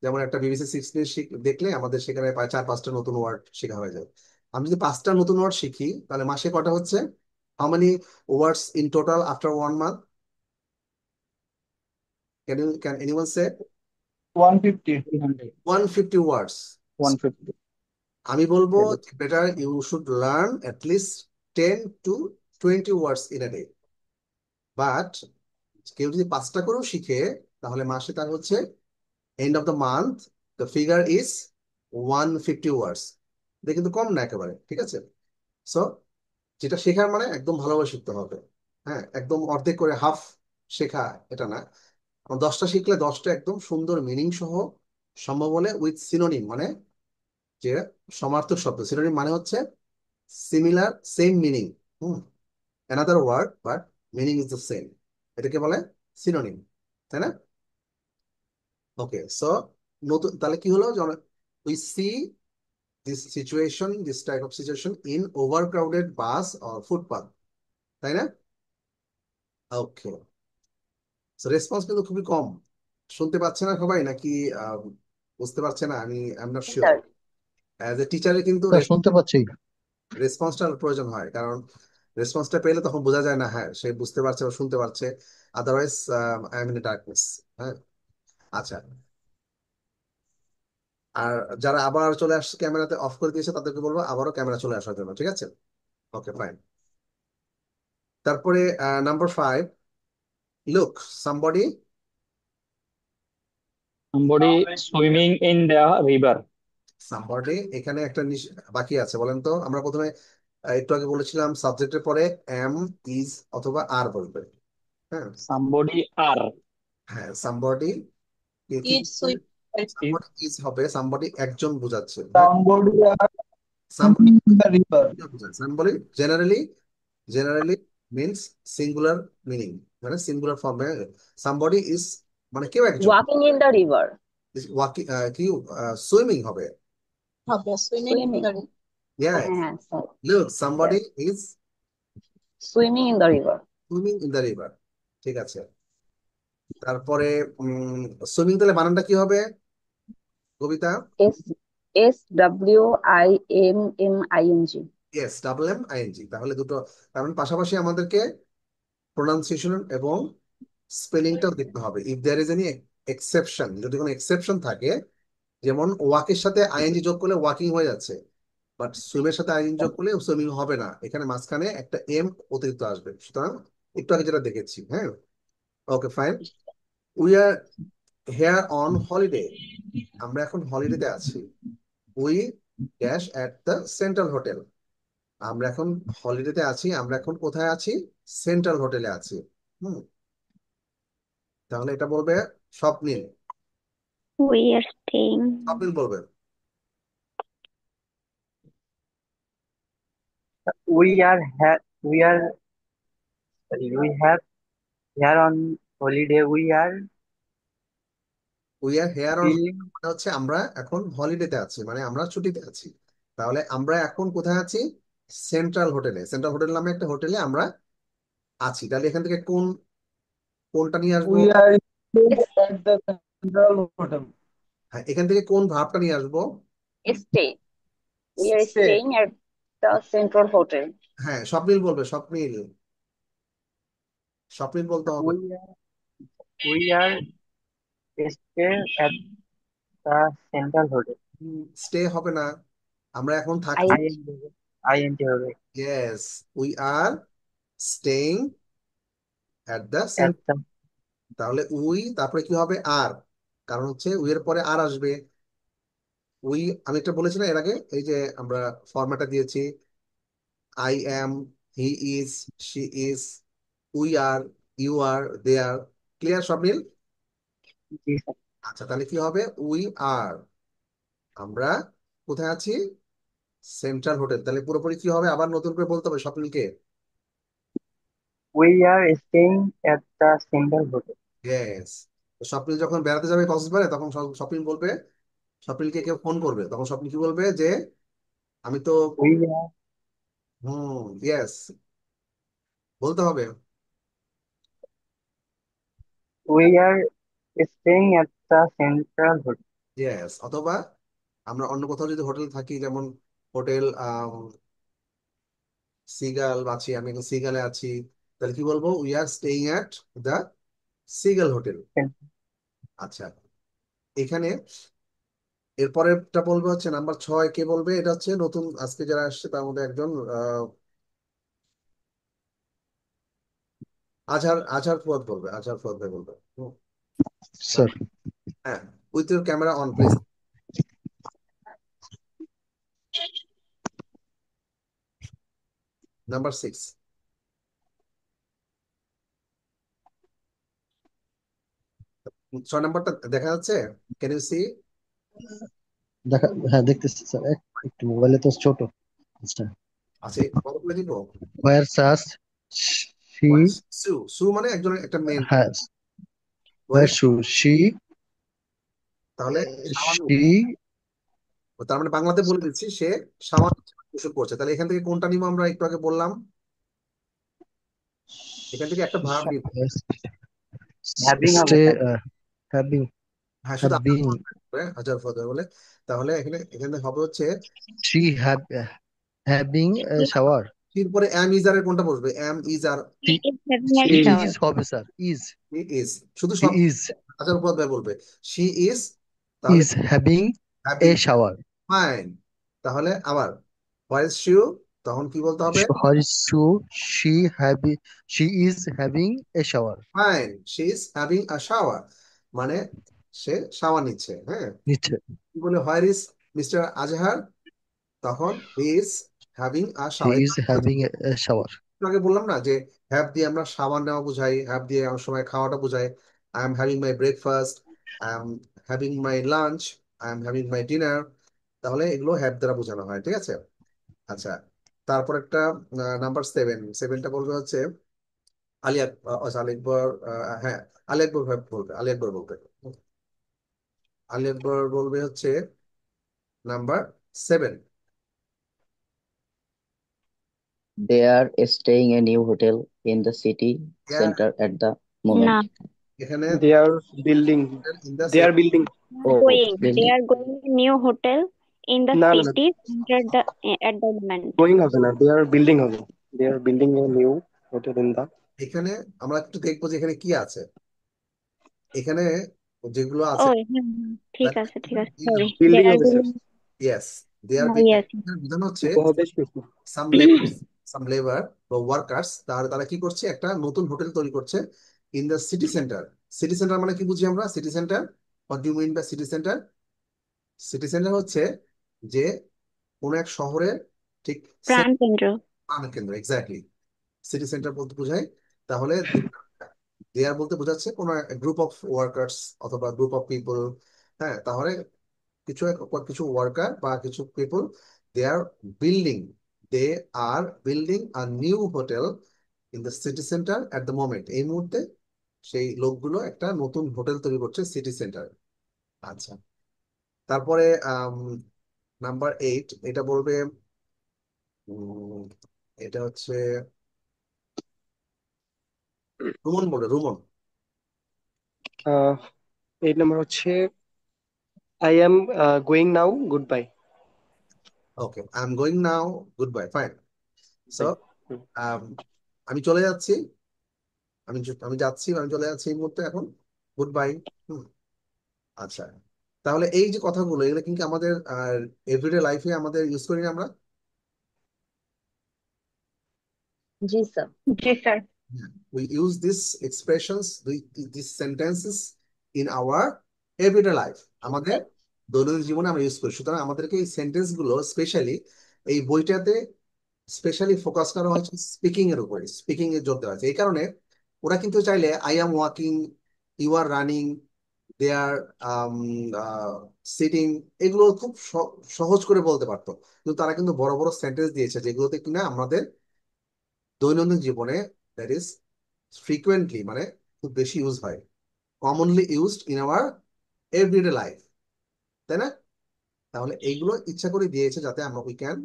যেমন একটা বিবিসি 6 দেখলে আমাদের সেখানে প্রায় 4-5টা নতুন ওয়ার্ড শেখা হয়ে যায়। আমি যদি 5টা নতুন ওয়ার্ড শিখি তাহলে মাসে কটা হচ্ছে, how many words in total after 1 month? Can anyone say? 150. 300. 150 words. 150. আমি বলবো better you should learn at least 10 to 20 words in a day. But কেউ যদি 5টা করেও শিখে তাহলে মাসে তার হচ্ছে end of the month the figure is 150 words. এটা কিন্তু কম না একেবারে। ঠিক আছে, সো যেটা শেখার মানে একদম ভালোভাবে শিখতে হবে। হ্যাঁ, একদম অর্ধেক করে হাফ শেখা এটা না। 10টা শিখলে 10টা একদম সুন্দর মিনিং সহ, সম্ভব হলে উইথ সিনোনিম, মানে যে সমার্থক শব্দ। সিনোনিম মানে হচ্ছে similar, same meaning. Hmm, another word but meaning is the same, এটাকে বলে সিনোনিম, তাই না? ওকে, সো নতুন তাহলে কি হলো, we see this type of situation in overcrowded bus or footpath, তাই না? ওকে, সো রেসপন্স কিন্তু খুবই কম। শুনতে পাচ্ছে না সবাই নাকি আহ, বুঝতে পারছে না? আমি I am not sure. Sir. As a টিচারে কিন্তু স্যার শুনতে পাচ্ছি। রেসপন্সটার প্রয়োজন হয়, কারণ রেসপন্সটা পেলে তখন বোঝা যায় না হ্যাঁ সে বুঝতে পারছে বা শুনতে পারছে। Otherwise I am in darkness. হ্যাঁ, আচ্ছা। আর যারা আবার চলে আসছে, ক্যামেরাতে অফ করে দিয়েছে, তাদেরকে বলবো আবারও ক্যামেরা চলে আসার জন্য। ঠিক আছে, ওকে ফাইন। তারপরে number 5, look somebody. Somebody swimming in the river. Somebody এখানে একটা বাকি আছে, বলেন তো। আমরা প্রথমে একটু আগে বলেছিলাম সাবজেক্টের পরে এম, ইজ অথবা আর বলবে। হ্যাঁ, Somebody are. হ্যাঁ, somebody eat sweet Is is হবে, সামবডি একজন বোঝাচ্ছে। হ্যাঁ, somebody are somebody swimming in the river. বোঝাচ্ছে। Somebody generally means singular meaning, মানে সিঙ্গুলার ফর্মে। সামবডি ইজ মানে কেউ একজন। Walking in the river. ওয়াকি কি সুইমিং হবে। হবে swimming in swimming. The Yes, হ্যাঁ স্যার। look somebody is swimming in the river. swimming in the river। ঠিক আছে, তারপরে সুইমিং তাহলে বানানটা কি হবে কবিতা? S SWIMMING। ইয়েস, WMING। তাহলে দুটো, তার মানে পাশাপাশি আমাদেরকে প্রোনাউন্সিয়েশন এবং স্পেলিংটাও দেখতে হবে। If there is any exception, যদি কোনো এক্সেপশন থাকে যেমন ওয়াকের সাথে আইএনজি যোগ করলে ওয়াকিং হয়ে যাচ্ছে, বাট সুইমের সাথে আইএনজি যোগ করলে সুইমিং হবে না, এখানে মাঝখানে একটা এম অতিরিক্ত আসবে। সুতরাং একটু আগে যেটা দেখেছি, হ্যাঁ। Okay fine. We are here on holiday, আমরা এখন হলিডেতে আছি। We dash at the central hotel, আমরা এখন হলিডেতে আছি, আমরা এখন কোথায় আছি? সেন্ট্রাল হোটেলে আছি। হুম, তাহলে এটা বলবে স্বপ্নিল। We are staying. স্বপ্নিল বলবে। we are sorry, we have here on holiday. We are we are here on, feeling মানে হচ্ছে আমরা এখন হলিডেতে আছি, মানে আমরা ছুটিতে আছি। তাহলে আমরা এখন কোথায় আছি? সেন্ট্রাল হোটেলে। সেন্ট্রাল হোটেল নামে একটা হোটেলে আমরা আছি। তাহলে এখান থেকে কোনটা নিয়ে আসবো? We are staying at the Central Hotel. হ্যাঁ, এখান থেকে কোন ভাবটা নিয়ে আসবো? Stay, we are Stay. Staying at the central hotel. হ্যাঁ, স্বপ্নিল বলবে, স্বপ্নিল। স্বপ্নিল বলতে হবে। we are stay at the central hotel. Stay হবে না, আমরা এখন আই থাকছি। int হবে yes, we are staying at the at central. the তাহলে উই তারপরে কি হবে? আর, কারণ হচ্ছে উই এর পরে আর আসবে। উই, আমি একটা বলেছি না এর আগে, এই যে আমরা ফরম্যাটটা দিয়েছি, I am, he is, she is, we are, you are, they are. Clear Swapnil? জি স্যার। আচ্ছা, তাহলে কি হবে? উই আর, আমরা কোথায় আছি? Central hotel. তাহলে পুরোপুরি কি হবে? আবার নতুন করে বলতে হবে স্বপ্নিলকে। we are staying at the central hotel. ইয়েস। স্বপ্নিল যখন বেড়াতে যাবে কক্সবাজারে, তখন স্বপ্নিল বলবে, স্বপ্নিলকে কেউ ফোন করবে, তখন স্বপ্নিল কি বলবে? যে আমি তো, we are ইয়েস, বলতে হবে। we are staying at the central hotel. Yes, অথবা আমরা অন্য কোথাও যদি হোটেল থাকি, যেমন হোটেল সিগাল আছি, আমি এখন সিগালে আছি, তাহলে কি বলবো? We are staying at the seagull hotel. আচ্ছা, এখানে এরপরেরটা বলবে হচ্ছে নাম্বার 6। কে বলবে? এটা হচ্ছে নতুন আজকে যারা আসছে তার মধ্যে একজন, আজহার, আজহার ফুয়াদ বলবে, আজহার ফুয়াদ ভাই বলবে। স্যার। হ্যাঁ, with your camera on please. Number 6, 6 নাম্বারটা দেখা যাচ্ছে? Can you see? হ্যাঁ দেখতেছি স্যার, একটু মোবাইলে তো ছোট। আচ্ছা, আছে, বড় করে দিব। ওয়ার সাস শি, সু, সু মানে একজনের একটা মেন। হ্যাঁ, ওয়ার শু শি, তাহলে শি, তার মানে বাংলাতে বলে দিচ্ছি, সে সাবান গোসল করছে। তাহলে এখান থেকে কোনটা নিব? আমরা একটু আগে বললাম, এখান থেকে একটা ভার্ব নিব। having হবে স্টে, স্যার। হ্যাভিং, হ্যাঁ, শুধু আজার হ্যাভিং, ফল হাজার ফল বলে। তাহলে এখানে এখানে হবে হচ্ছে শি হ্যাভিং এ শাওয়ার। এর পরে এম ইজারের কোনটা বসবে? M ইজার, she, He is having a she shower. Is হবে স্যার, ইজ, ইজ, শুধু শি সব ইজ, হাজার পদ বলবে। শি ইজ, তাহলে is having a having, shower. Fine. তাহলে আবার হোয়ার ইজ শু, তখন কি বলতে হবে? Her shoe, she is having a shower. Fine, she is having a shower, মানে সে শাওয়ার নিচ্ছে। হ্যাঁ, নিচে, কি বলে? হোয়ার ইজ মিস্টার আজহার, তখন he is having a she shower. is having a shower. আগে বললাম না যে হ্যাভ দিয়ে আমরা সাবান নেওয়া বুঝাই, হ্যাভ দিয়ে অনেক সময় খাওয়াটা বুঝাই। I am having my breakfast, I am having my lunch, I am having my dinner. তাহলে এগুলো হ্যাভ দ্বারা বোঝানো হয়, ঠিক আছে? আচ্ছা, তারপর একটা নাম্বার 7, 7টা বলবে হচ্ছে আলী আলী আকবর, হ্যাঁ, আলী আকবর ভাই বলবে, আলী আকবর বলবে। আলী আকবর বলবে হচ্ছে number 7। They are staying a new hotel in the city center at the না, moment. এখানে They are building. In the They are building. Oh, going. They building. are going a new hotel in the না না না, city center at the moment. going হবে না, they are building হবে. They are building a new hotel in the. এখানে আমরা একটু দেখবো যে এখানে কি আছে। এখানে যেগুলো ও আছে, হ্যাঁ, ঠিক আছে ঠিক আছে, sorry, they building are officers. Yes, they are yes. Bidhan হচ্ছে বেশ কিছু। সাম লেবার, সাম লেবার বা ওয়ার্কার্স, তারা তারা কি করছে, একটা নতুন হোটেল তৈরি করছে in the city centre. City centre মানে কি বুঝি আমরা? City centre, what do you mean by city centre? City centre হচ্ছে যে কোনো এক শহরের ঠিক প্রাণকেন্দ্র। কেন্দ্র, এক্স্যাক্টলি সিটি সেন্টার বলতে বোঝায়। তাহলে দেয়ার বলতে বোঝাচ্ছে কোনো গ্রুপ অফ ওয়ার্কার্স অথবা গ্রুপ অফ পিপল। হ্যাঁ, তাহলে কিছু কিছু ওয়ার্কার বা কিছু people, they are building they are building a new hotel in the city centre at the moment. এই মুহূর্তে সেই লোকগুলো একটা নতুন হোটেল তৈরি করছে সিটি সেন্টার। আচ্ছা, তারপরে নাম্বার 8 এটা বলবে, উম, এটা হচ্ছে রুমন বলবে, রুমন। 8 নম্বর হচ্ছে I am going now, goodbye. Okay, I am going now, goodbye, fine. So bye. আমি চলে যাচ্ছি, আমি যাচ্ছি, আমি চলে যাচ্ছি এই মুহূর্তে এখন, গুড বাই। আচ্ছা, তাহলে এই যে কথাগুলো, এগুলো কিন্তু আমাদের এভরিডে লাইফে আমাদের ইউজ করি না আমরা? জি স্যার। জি sir. We use these expressions, these sentences in our everyday life, আমাদের দৈনন্দিন জীবনে আমরা ইউজ করি। সুতরাং আমাদেরকে এই সেন্টেন্স গুলো স্পেশালি এই বইটাতে স্পেশালি ফোকাস করা হয়েছে স্পিকিং এর উপরে, স্পিকিং এর জোর দেওয়া হয়েছে। এই কারণে ওরা কিন্তু চাইলে I am walking, you are running, they are sitting, এগুলো খুব সহজ করে বলতে পারতো, কিন্তু তারা কিন্তু বড় বড় সেন্টেন্স দিয়েছে যেগুলোতে কিনা আমাদের দৈনন্দিন জীবনে দ্যাট ইজ ফ্রিকুয়েন্টলি, মানে খুব বেশি ইউজ হয়, commonly used in our everyday life, তাই না? তাহলে এইগুলো ইচ্ছা করে দিয়েছে যাতে আমরা we can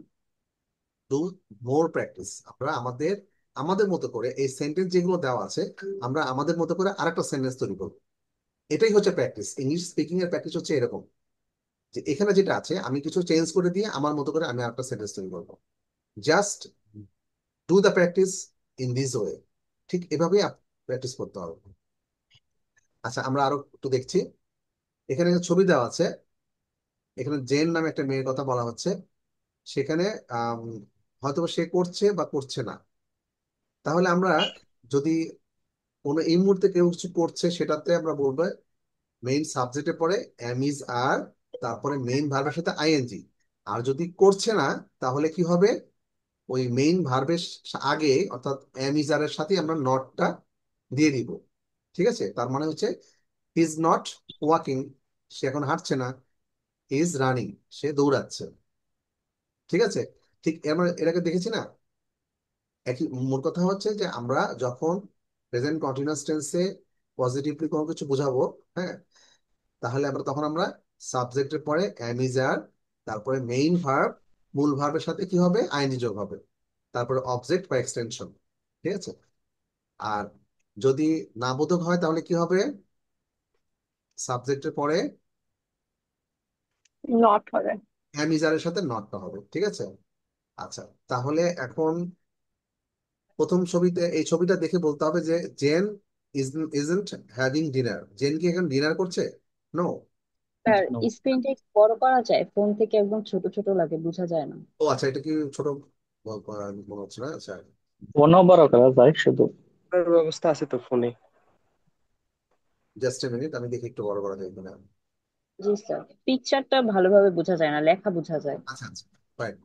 do more practice. আমরা আমাদের আমাদের মতো করে এই সেন্টেন্স যেগুলো দেওয়া আছে, আমরা আমাদের মতো করে আরেকটা সেন্টেন্স তৈরি করবো। এটাই হচ্ছে প্র্যাকটিস। ইংলিশ স্পিকিং এর প্র্যাকটিস হচ্ছে এরকম, যে এখানে যেটা আছে আমি কিছু চেঞ্জ করে দিয়ে আমার মতো করে আমি আরেকটা সেন্টেন্স তৈরি করবো। Just do the practice in this way. ঠিক এভাবেই প্র্যাকটিস করতে হবে। আচ্ছা, আমরা আরো একটু দেখছি। এখানে একটা ছবি দেওয়া আছে, এখানে জেন নামে একটা মেয়ের কথা বলা হচ্ছে। সেখানে আম, হয়তো সে করছে বা করছে না। তাহলে আমরা যদি কোনো এই মুহূর্তে কেউ কিছু করছে, সেটাতে আমরা বলবো মেইন সাবজেক্টে পরে এম ইজ আর, তারপরে মেইন ভার্বের সাথে আইএনজি। আর যদি করছে না, তাহলে কি হবে, ওই মেইন ভার্বের আগে অর্থাৎ এম ইজ আর এর সাথে আমরা নটটা দিয়ে দিব। ঠিক আছে, তার মানে হচ্ছে ইজ নট ওয়াকিং, সে এখন হাঁটছে না। ইজ রানিং, সে দৌড়াচ্ছে। ঠিক আছে, ঠিক আমরা এটাকে দেখেছি না? একই মোট কথা হচ্ছে যে আমরা যখন প্রেজেন্ট কন্টিনিউয়াস টেন্সে পজিটিভলি কোনো কিছু বোঝাবো, হ্যাঁ, তাহলে আমরা তখন আমরা সাবজেক্টের পরে এম ইজ আর, তারপরে মেইন ভার্ব, মূল ভার্বের সাথে কি হবে, আইএনজি যোগ হবে, তারপরে অবজেক্ট বা এক্সটেনশন। ঠিক আছে, আর যদি না বোধক হয় তাহলে কি হবে, সাবজেক্টের পরে নট হবে। এম ইজ আর এর সাথে নটটা হবে। ঠিক আছে, আচ্ছা, তাহলে এখন প্রথম ছবিতে, এই ছবিটা দেখে বলতে হবে যে Jane isn't having dinner. Jane কি এখন ডিনার করছে? নো। Sir, No. স্ক্রিনটা একটু বড় করা যায়? ফোন থেকে একদম ছোট ছোট লাগে, বোঝা যায় না। ও আচ্ছা, এটা কি ছোট মনে হচ্ছে না? আচ্ছা, ফোনও বড় করা যায় শুধু। ব্যবস্থা আছে তো ফোনে। জাস্ট এ মিনিট, আমি দেখি একটু বড় করা যায় কিনা। জি স্যার, পিকচারটা ভালোভাবে বোঝা যায় না, লেখা বোঝা যায়। আচ্ছা আচ্ছা, ফাইন।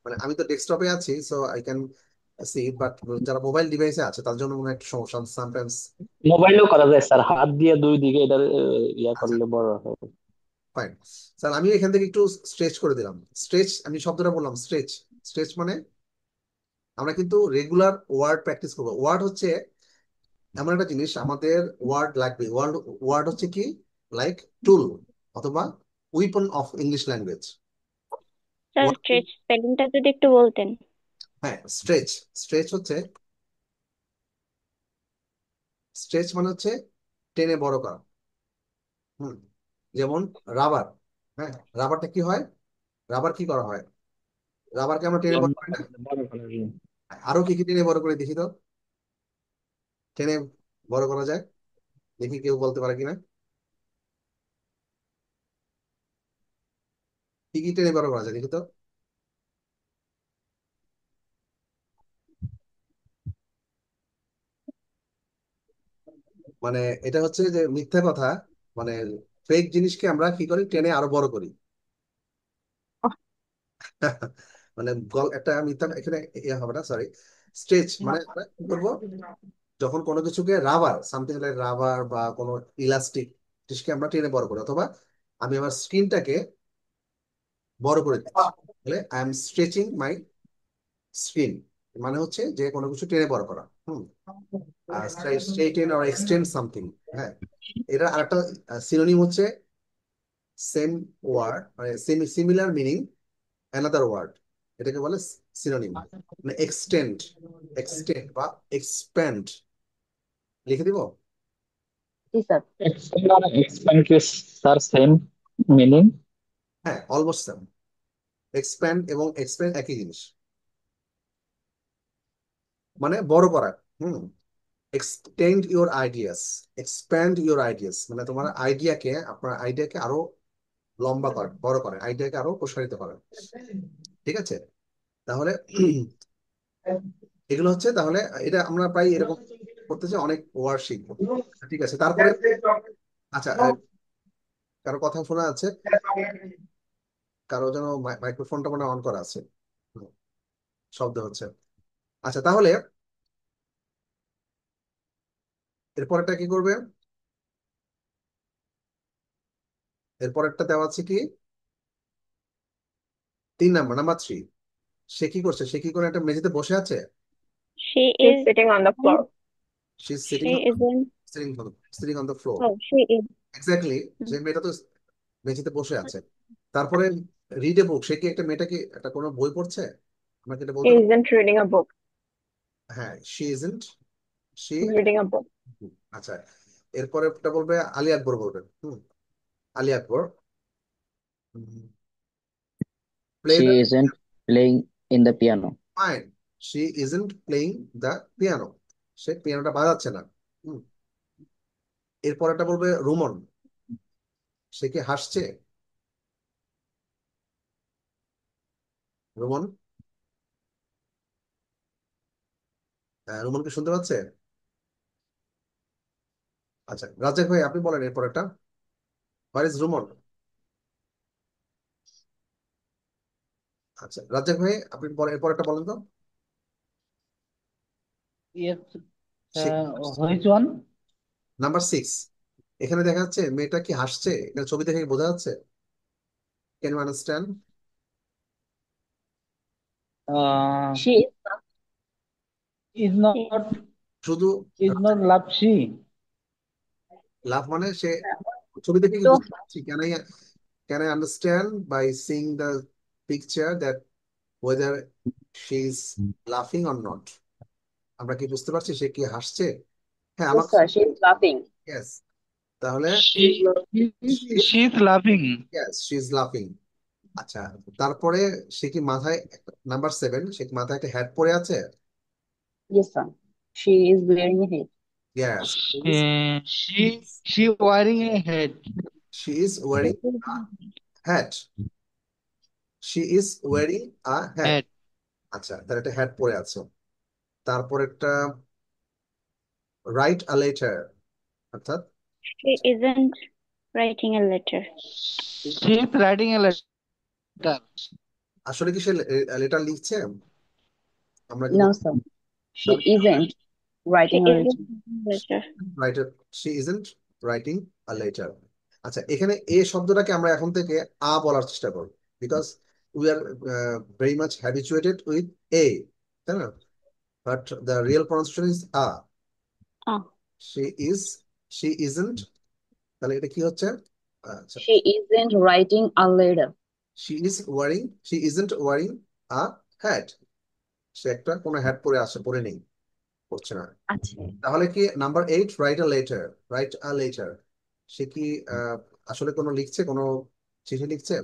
মানে আমি তো ডেস্কটপে আছি, so I can see, but যারা মোবাইল ডিভাইসে আছে তার জন্য মনে হয় একটু সমস্যা সামটাইমস। মোবাইলেও করা যায় স্যার, হাত দিয়ে দুই দিকে এটা ইয়া আচ্ছা, করলে বড় হবে। ফাইন স্যার, আমি এখান থেকে একটু স্ট্রেচ করে দিলাম। স্ট্রেচ, আমি শব্দটা বললাম স্ট্রেচ। স্ট্রেচ মানে আমরা কিন্তু রেগুলার ওয়ার্ড প্র্যাকটিস করবো। ওয়ার্ড হচ্ছে এমন একটা জিনিস, আমাদের ওয়ার্ড লাগবে। ওয়ার্ড ওয়ার্ড হচ্ছে কি, লাইক টুল অথবা weapon of English language. Sir, stretch স্পেলিংটা যদি একটু বলতেন। হ্যাঁ, স্ট্রেচ, স্ট্রেচ হচ্ছে, স্ট্রেচ মানে হচ্ছে টেনে বড় করা। হুম, যেমন রাবার। হ্যাঁ, রাবারটা কি হয়, রাবার কি করা হয়, রাবারকে আমরা টেনে বড় লম্বা করি না? করে বড় করা যায়। আরো কি কি টেনে বড় করে দেখি তো, টেনে বড় করা যায়? দেখি কেউ বলতে পারে কিনা। কি কি টেনে বড় করা যায় দেখি তো। মানে এটা হচ্ছে যে মিথ্যা কথা, মানে ফেক জিনিসকে আমরা কি করি, টেনে আরো বড় করি। মানে একটা মিথ্যা এখানে ইয়ে হবে না, সরি, স্ট্রেচ, মানে আমরা কি করবো, যখন কোনো কিছুকে রাবার, সামথিং লাইক রাবার বা কোনো ইলাস্টিক জিনিসকে আমরা টেনে বড় করি, অথবা আমি আমার স্ক্রিনটাকে বড় করে দিচ্ছি, তাহলে I am stretching my screen, মানে হচ্ছে যে কোনো কিছু টেনে বড় করা। হুম, স্ট্রেইটেন অর এক্সটেন্ড সামথিং। হ্যাঁ, এটা আরেকটা সিনোনিম হচ্ছে সেম ওয়ার্ড, মানে সিমিলার মিনিং অ্যানাদার ওয়ার্ড, এটাকে বলে সিনোনিম। মানে এক্সটেন্ড, এক্সটেন্ড বা এক্সপ্যান্ড, লিখে দিব। জি স্যার। Extend আর expand কি স্যার সেম মিনিং? হ্যাঁ, অলমোস্ট সেম। এক্সপ্যান্ড এবং এক্সপ্যান্ড একই জিনিস, মানে বড় করা। হুম, extend your ideas, expand your ideas, মানে তোমার আইডিয়াকে, আপনার আইডিয়াকে আরো লম্বা করেন, বড় করেন, আইডিয়াকে আরো প্রসারিত করেন। ঠিক আছে, তাহলে এগুলো হচ্ছে, তাহলে এটা আমরা প্রায় এরকম করতে চাই, অনেক ওয়ার্ড শিখবো। ঠিক আছে, তারপরে আচ্ছা, কারো কথা শোনা আছে, কারো যেন মাইক্রোফোনটা মানে অন করা আছে, হুম, শব্দ হচ্ছে। আচ্ছা, তাহলে এরপরটা কি করবে, এরপরেরটা দেওয়া আছে কি 3 নাম্বার, নাম্বার 3। সে কি করছে, সে কি করে একটা মেঝেতে বসে আছে। She She's is sitting on the floor. She is she sitting, isn't sitting on the floor. oh she is exactly, যে মেয়েটা তো মেঝেতে বসে আছে। তারপরে রিড এ বুক, সে কি একটা, মেয়েটা কি একটা কোনো বই পড়ছে, আমাকে এটা She বলতে পারো। isn't reading a book. হ্যাঁ, she isn't, she, She's reading a book. আচ্ছা, এরপরে একটা বলবে আলী আকবর বলবে। হুম, Ali Akbar play the, She isn't playing in the piano. Fine, she isn't playing the piano, সে পিয়ানোটা বাজাচ্ছে না। হুম, এরপর একটা বলবে রুমন, সে কি হাসছে, রুমন, রুমন কি শুনতে পাচ্ছে। আচ্ছা, রাজ্জাক ভাই আপনি বলেন এরপর একটা, হোয়ার ইজ রুমন। আচ্ছা, রাজ্জাক ভাই আপনি এরপর একটা বলেন তো। Yes, which one? নাম্বার 6, এখানে দেখা যাচ্ছে মেয়েটা কি হাসছে, এখানে ছবি দেখে কি বোঝা যাচ্ছে, can you understand. She Is not she শুধু is not love she. Love মানে সে ছবি দেখে কি তো বুঝতে পারছি, can I understand by seeing the picture that whether she is লাফিং অর নট, আমরা কি বুঝতে পারছি সে কি হাসছে। হ্যাঁ, yes আমাকে, sir, she is laughing. Yes, তাহলে She's laughing. Yes she is লাফিং। আচ্ছা, তারপরে সে কি মাথায়, নাম্বার 7, সে কি মাথায় একটা হ্যাট পরে আছে। Yes sir, she is wearing a hat. Yes, She wearing a hat. She is wearing hat, she is wearing a hat. Hat. আচ্ছা, তার একটা হ্যাট পরে আছে। তারপর একটা রাইট আ লেটার, অর্থাৎ she isn't writing a letter. She's writing a letter. আসলে কি সে লেটার লিখছে, আমরা কি No sir, she তাহলে isn't She writing a letter. isn't writing a letter. Writer, she isn't writing a letter. আচ্ছা, এখানে এ শব্দটাকে আমরা এখন থেকে আ বলার চেষ্টা করব, because we are very much habituated with a, তাই না, but the real pronunciation is a. Ah, she is, she isn't, তাহলে এটা কি হচ্ছে, আচ্ছা, She isn't writing a letter. She isn't wearing a hat, সে একটা কোনো হ্যাট পরে নেই, পড়ছে না। আচ্ছা, তাহলে কি number 8, write a letter, write a letter, সে কি আসলে কোনো লিখছে, কোনো চিঠি লিখছে।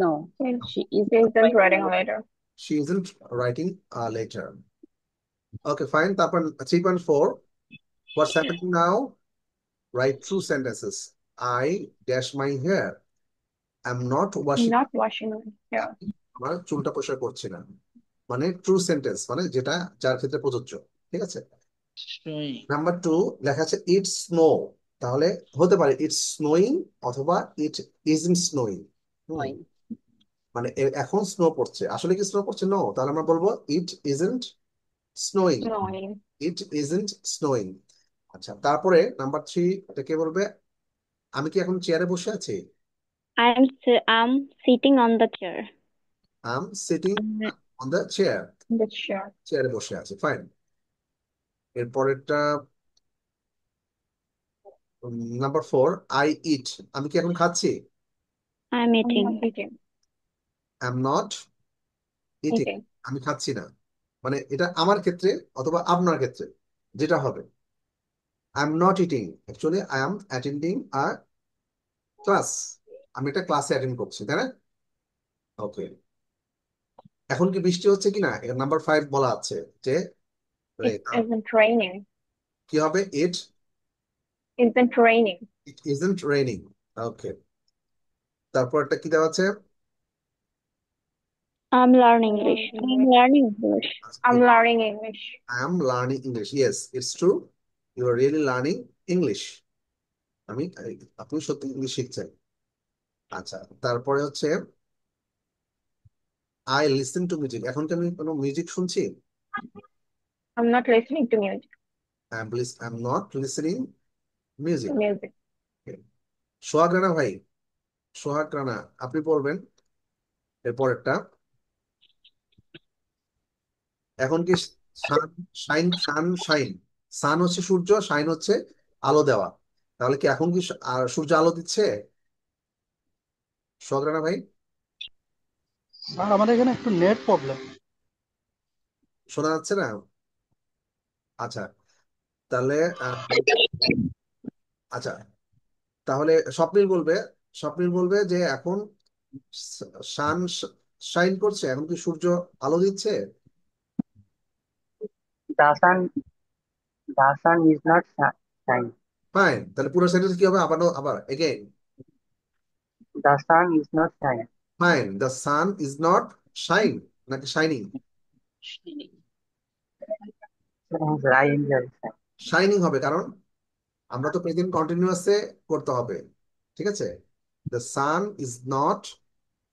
no, She she isn't isn't writing writing a a letter. letter. She isn't writing a letter. Okay, fine, তারপর 3.4, what's happening now, write true sentences. I dash my hair, I am not washing, Not washing my hair. আমার চুলটা পরিষ্কার করছি না। মানে true sentence, মানে যেটা যার ক্ষেত্রে প্রযোজ্য। ঠিক আছে। Showing. নাম্বার টু লেখা আছে ইটস স্নো, তাহলে হতে পারে ইটস স্নোয়িং অথবা ইট ইজন্ট স্নোয়িং। মানে এখন স্নো পড়ছে, আসলে কি স্নো পড়ছে? নো, তাহলে আমরা বলবো it isn't snowing, Snowing. It isn't snowing. আচ্ছা, তারপরে নাম্বার থ্রি এটা কে বলবে? আমি কি এখন চেয়ারে বসে আছি? I'm sitting on the chair. I am sitting on the chair, The chair. চেয়ারে বসে আছে। ফাইন। এরপরেরটা নাম্বার ফোর, আই ইট, আমি কি এখন খাচ্ছি? I'm I'm eating. not eating. I am not eating, Eating. আমি খাচ্ছি না। মানে এটা আমার ক্ষেত্রে অথবা আপনার ক্ষেত্রে যেটা হবে, I am not eating, actually I am attending a class, আমি একটা ক্লাসে অ্যাটেন্ড করছি, তাই না? ওকে। এখন কি বৃষ্টি হচ্ছে কিনা নাম্বার ফাইভ বলা আছে যে It isn't raining. কি হবে? It Isn't raining. It isn't raining. Okay. তারপর একটা কি দেওয়া আছে? I'm learning English. I'm learning English. I'm learning English. I am learning English. Yes, it's true. You are really learning English. আপনি সত্যি English শিখছেন। আচ্ছা, তারপরে হচ্ছে আই লিসেন টু মিউজিক, এখন কি আমি কোনো মিউজিক শুনছি? I'm not listening to music. I am not listening music. Music. সোহাগ রানা ভাই, সোহাগ রানা, আপনি পড়বেন এরপরেরটা। এখন কি সান শাইন, সান শাইন, সান হচ্ছে সূর্য, শাইন হচ্ছে আলো দেওয়া, তাহলে কি এখন কি সূর্য আলো দিচ্ছে? সোহাগ রানা ভাই, স্যার আমাদের এখানে একটু নেট প্রবলেম। শোনা যাচ্ছে না? আচ্ছা, তাহলে আচ্ছা, তাহলে স্বপ্নিল বলবে, স্বপ্নিল বলবে যে এখন সান শাইন করছে, এখন কি সূর্য আলো দিচ্ছে? The sun, the sun is not shining. Fine, তাহলে পুরো সেন্টেন্স কি হবে? আবার আবার again. The sun is not shining. Fine, the sun is not shine নাকি shining? Rain is shining. Shining হবে, কারণ আমরা তো প্রেজেন্ট কন্টিনিউয়াসে করতে হবে। ঠিক আছে। দ্য সান ইজ নট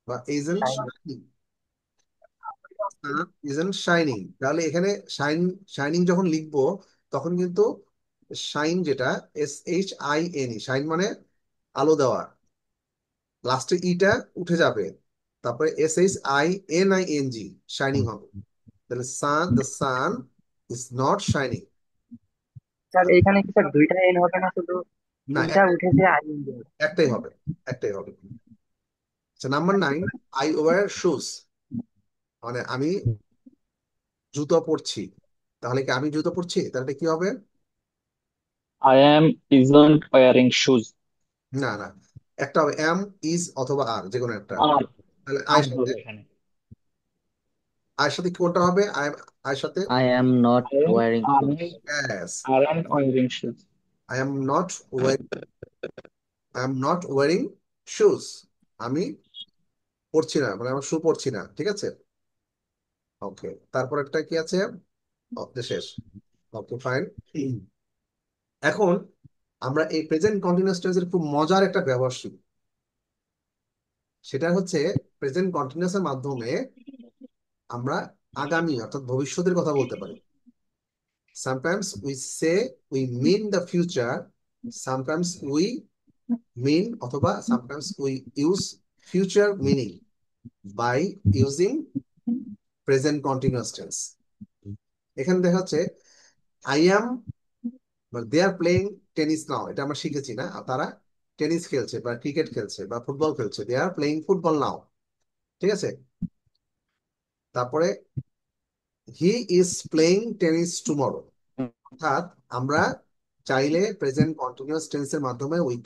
বা ইজন্ট শাইনিং, ইজন্ট শাইনিং, তাহলে এখানে শাইনিং যখন লিখবো তখন কিন্তু শাইন যেটা SHINE, শাইন মানে আলো দেওয়া, লাস্টে ইটা উঠে যাবে, তারপরে SHINING, শাইনিং হবে। তাহলে the sun is not shining. Sir এখানে কি স্যার দুইটা এন হবে না, শুধু না, তিনটা উঠেছে আইন হবে? একটাই হবে, একটাই হবে। আচ্ছা, number nine, I wear shoes, মানে আমি জুতো পরছি, তাহলে কি আমি জুতো পরছি? তাহলে কি হবে? I am isn't wearing shoes. না না, একটা হবে এম, ইজ অথবা আর, যে কোনো একটা। আর তাহলে আর আয়ের সাথে, হবে এখানে। আয়ের সাথে কোনটা হবে? আয়ের সাথে I am not I am wearing shoes. yes, aren't wearing shoes. I am not wearing, I am not wearing shoes, আমি পরছি না, মানে আমার শু পরছি না। ঠিক আছে। ওকে, তারপর একটা কি আছে? শেষ। ওকে, ফাইন। এখন আমরা এই প্রেজেন্ট কন্টিনিউয়াস টেন্সের খুব মজার একটা ব্যবহার শিখব, সেটা হচ্ছে প্রেজেন্ট কন্টিনিউয়াস এর মাধ্যমে আমরা আগামী অর্থাৎ ভবিষ্যতের কথা বলতে পারি। Sometimes we say we mean the future, sometimes we mean অথবা sometimes we use future meaning by using present continuous tense. এখানে দেখা হচ্ছে I am, they are playing tennis now, এটা আমরা শিখেছি না? তারা টেনিস খেলছে বা ক্রিকেট খেলছে বা ফুটবল খেলছে, they are playing football now। ঠিক আছে। তারপরে হি ইজ প্লেইং টেনিস টুমরো, অর্থাৎ আমরা চাইলে প্রেজেন্ট কন্টিনিউয়াস টেন্সের মাধ্যমে we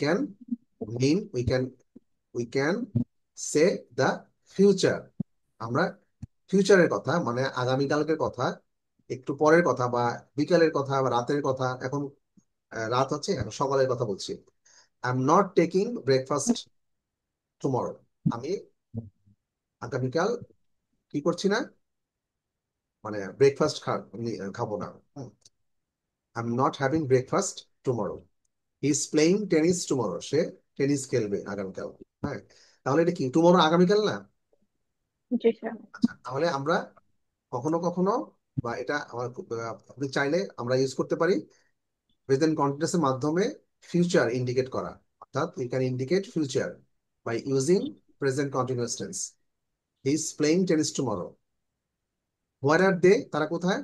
can say the future, আমরা ফিউচারের কথা মানে আগামীকালকের কথা, একটু পরের কথা বা বিকালের কথা বা রাতের কথা, এখন রাত হচ্ছে, এখন সকালের কথা বলছি। I am not taking breakfast tomorrow, আমি আগামীকাল কি করছি না, মানে ব্রেকফাস্ট খাবো না। I am not having breakfast tomorrow. He is playing tennis tomorrow, say tennis খেলবে আগামীকাল। হ্যাঁ, তাহলে এটা কি টুমরো আগামীকাল না? জি স্যার। আচ্ছা, তাহলে আমরা কখনো কখনো, বা এটা আপনি চাইলে আমরা ইউজ করতে পারি প্রেজেন্ট কন্টিনিউয়াস এর মাধ্যমে ফিউচার ইন্ডিকেট করা, অর্থাৎ we can indicate future by using present continuous tense. He is playing tennis tomorrow. Where are they, তারা কোথায়?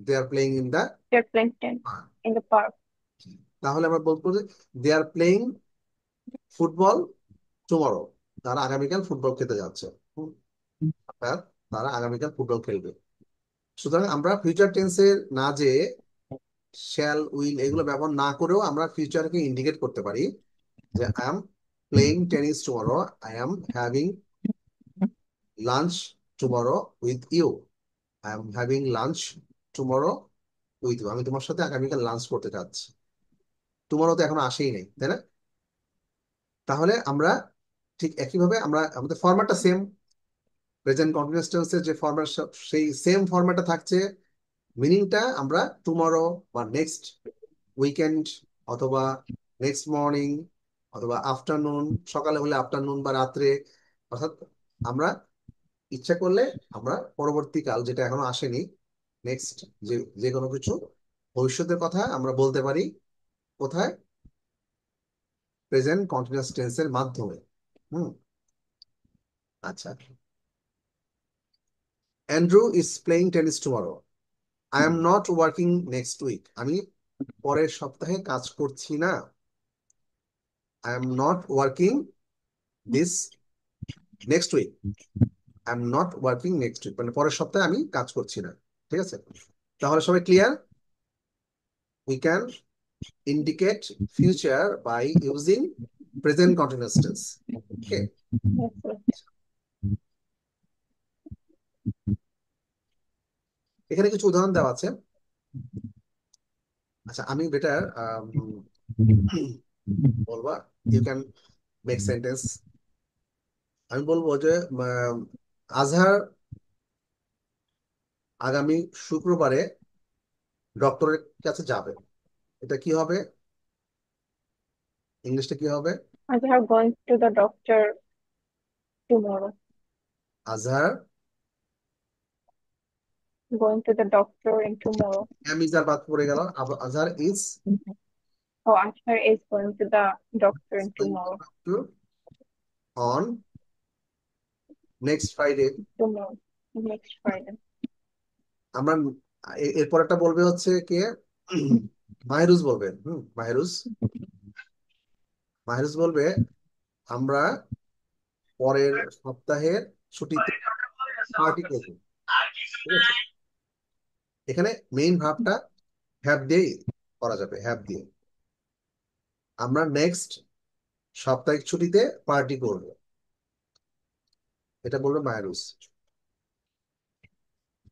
They are playing in the, They're playing tennis in the park. তাহলে আমরা বলবো যে দে আর প্লেইং ফুটবল টুমরো, তারা আগামীকাল football খেলতে যাচ্ছে। অর্থাৎ তারা আগামীকাল ফুটবল খেলবে। সুতরাং আমরা ফিউচার টেন্সের না যে শ্যাল, উইল এগুলো ব্যবহার না করেও আমরা ফিউচারকে ইন্ডিকেট করতে পারি যে I am playing tennis tomorrow, I am having lunch tomorrow with you, I am having lunch tomorrow with you, আমি তোমার সাথে আগামীকাল লাঞ্চ করতে চাচ্ছি। টুমরো তো এখনো আসেই নেই, তাই না? তাহলে আমরা ঠিক একইভাবে আমরা আমাদের ফরম্যাটটা সেম, প্রেজেন্ট কন্টিনিউয়াস টেন্সের যে ফরম্যাট সেই সেম ফরম্যাটটা থাকছে। মিনিংটা আমরা টুমরো বা নেক্সট উইকেন্ড অথবা নেক্সট মর্নিং অথবা আফটারনুন, সকালে হলে আফটারনুন বা রাত্রে, অর্থাৎ আমরা ইচ্ছা করলে আমরা পরবর্তীকাল যেটা এখনো আসেনি, নেক্সট যে যে কোনো কিছু ভবিষ্যতের কথা আমরা বলতে পারি কোথায়? প্রেজেন্ট কন্টিনিউয়াস টেন্সের মাধ্যমে। হুম, আচ্ছা। Andrew is playing tennis tomorrow, I am not working next week, আমি পরের সপ্তাহে কাজ করছি না। I am not working this next week, I am not working next week, মানে পরের সপ্তাহে আমি কাজ করছি না। ঠিক আছে, তাহলে সবাই clear? We can indicate future by using present continuous tense. Okay, Yes, sir. এখানে কিছু উদাহরণ দেওয়া আছে। আচ্ছা, আমি বেটার বলবা, ইউ ক্যান মেক সেন্টেন্স। আমি বলবো যে আজহার আগামী শুক্রবারে ডক্টরের কাছে যাবে, এটা কি হবে? ইংলিশটা কি হবে? I are going to the doctor tomorrow. Azhar Going to the doctor in tomorrow. Is আর বাদ পড়ে গেল, Azhar is Oh, Ashar is going to the doctor in tomorrow. On next Friday. Tomorrow. Next Friday. আমরা এরপর একটা বলবে হচ্ছে কে? মাহেরুজ বলবে। মাহেরুজ মাহেরুজ বলবে আমরা পরের সপ্তাহের ছুটিতে পার্টি করব। ঠিক আছে, এখানে মেইন ভাবটা হ্যাভ দিয়ে করা যাবে, হ্যাভ দিয়ে। আমরা নেক্সট সাপ্তাহিক ছুটিতে পার্টি করব, এটা বলবে মাহেরুজ।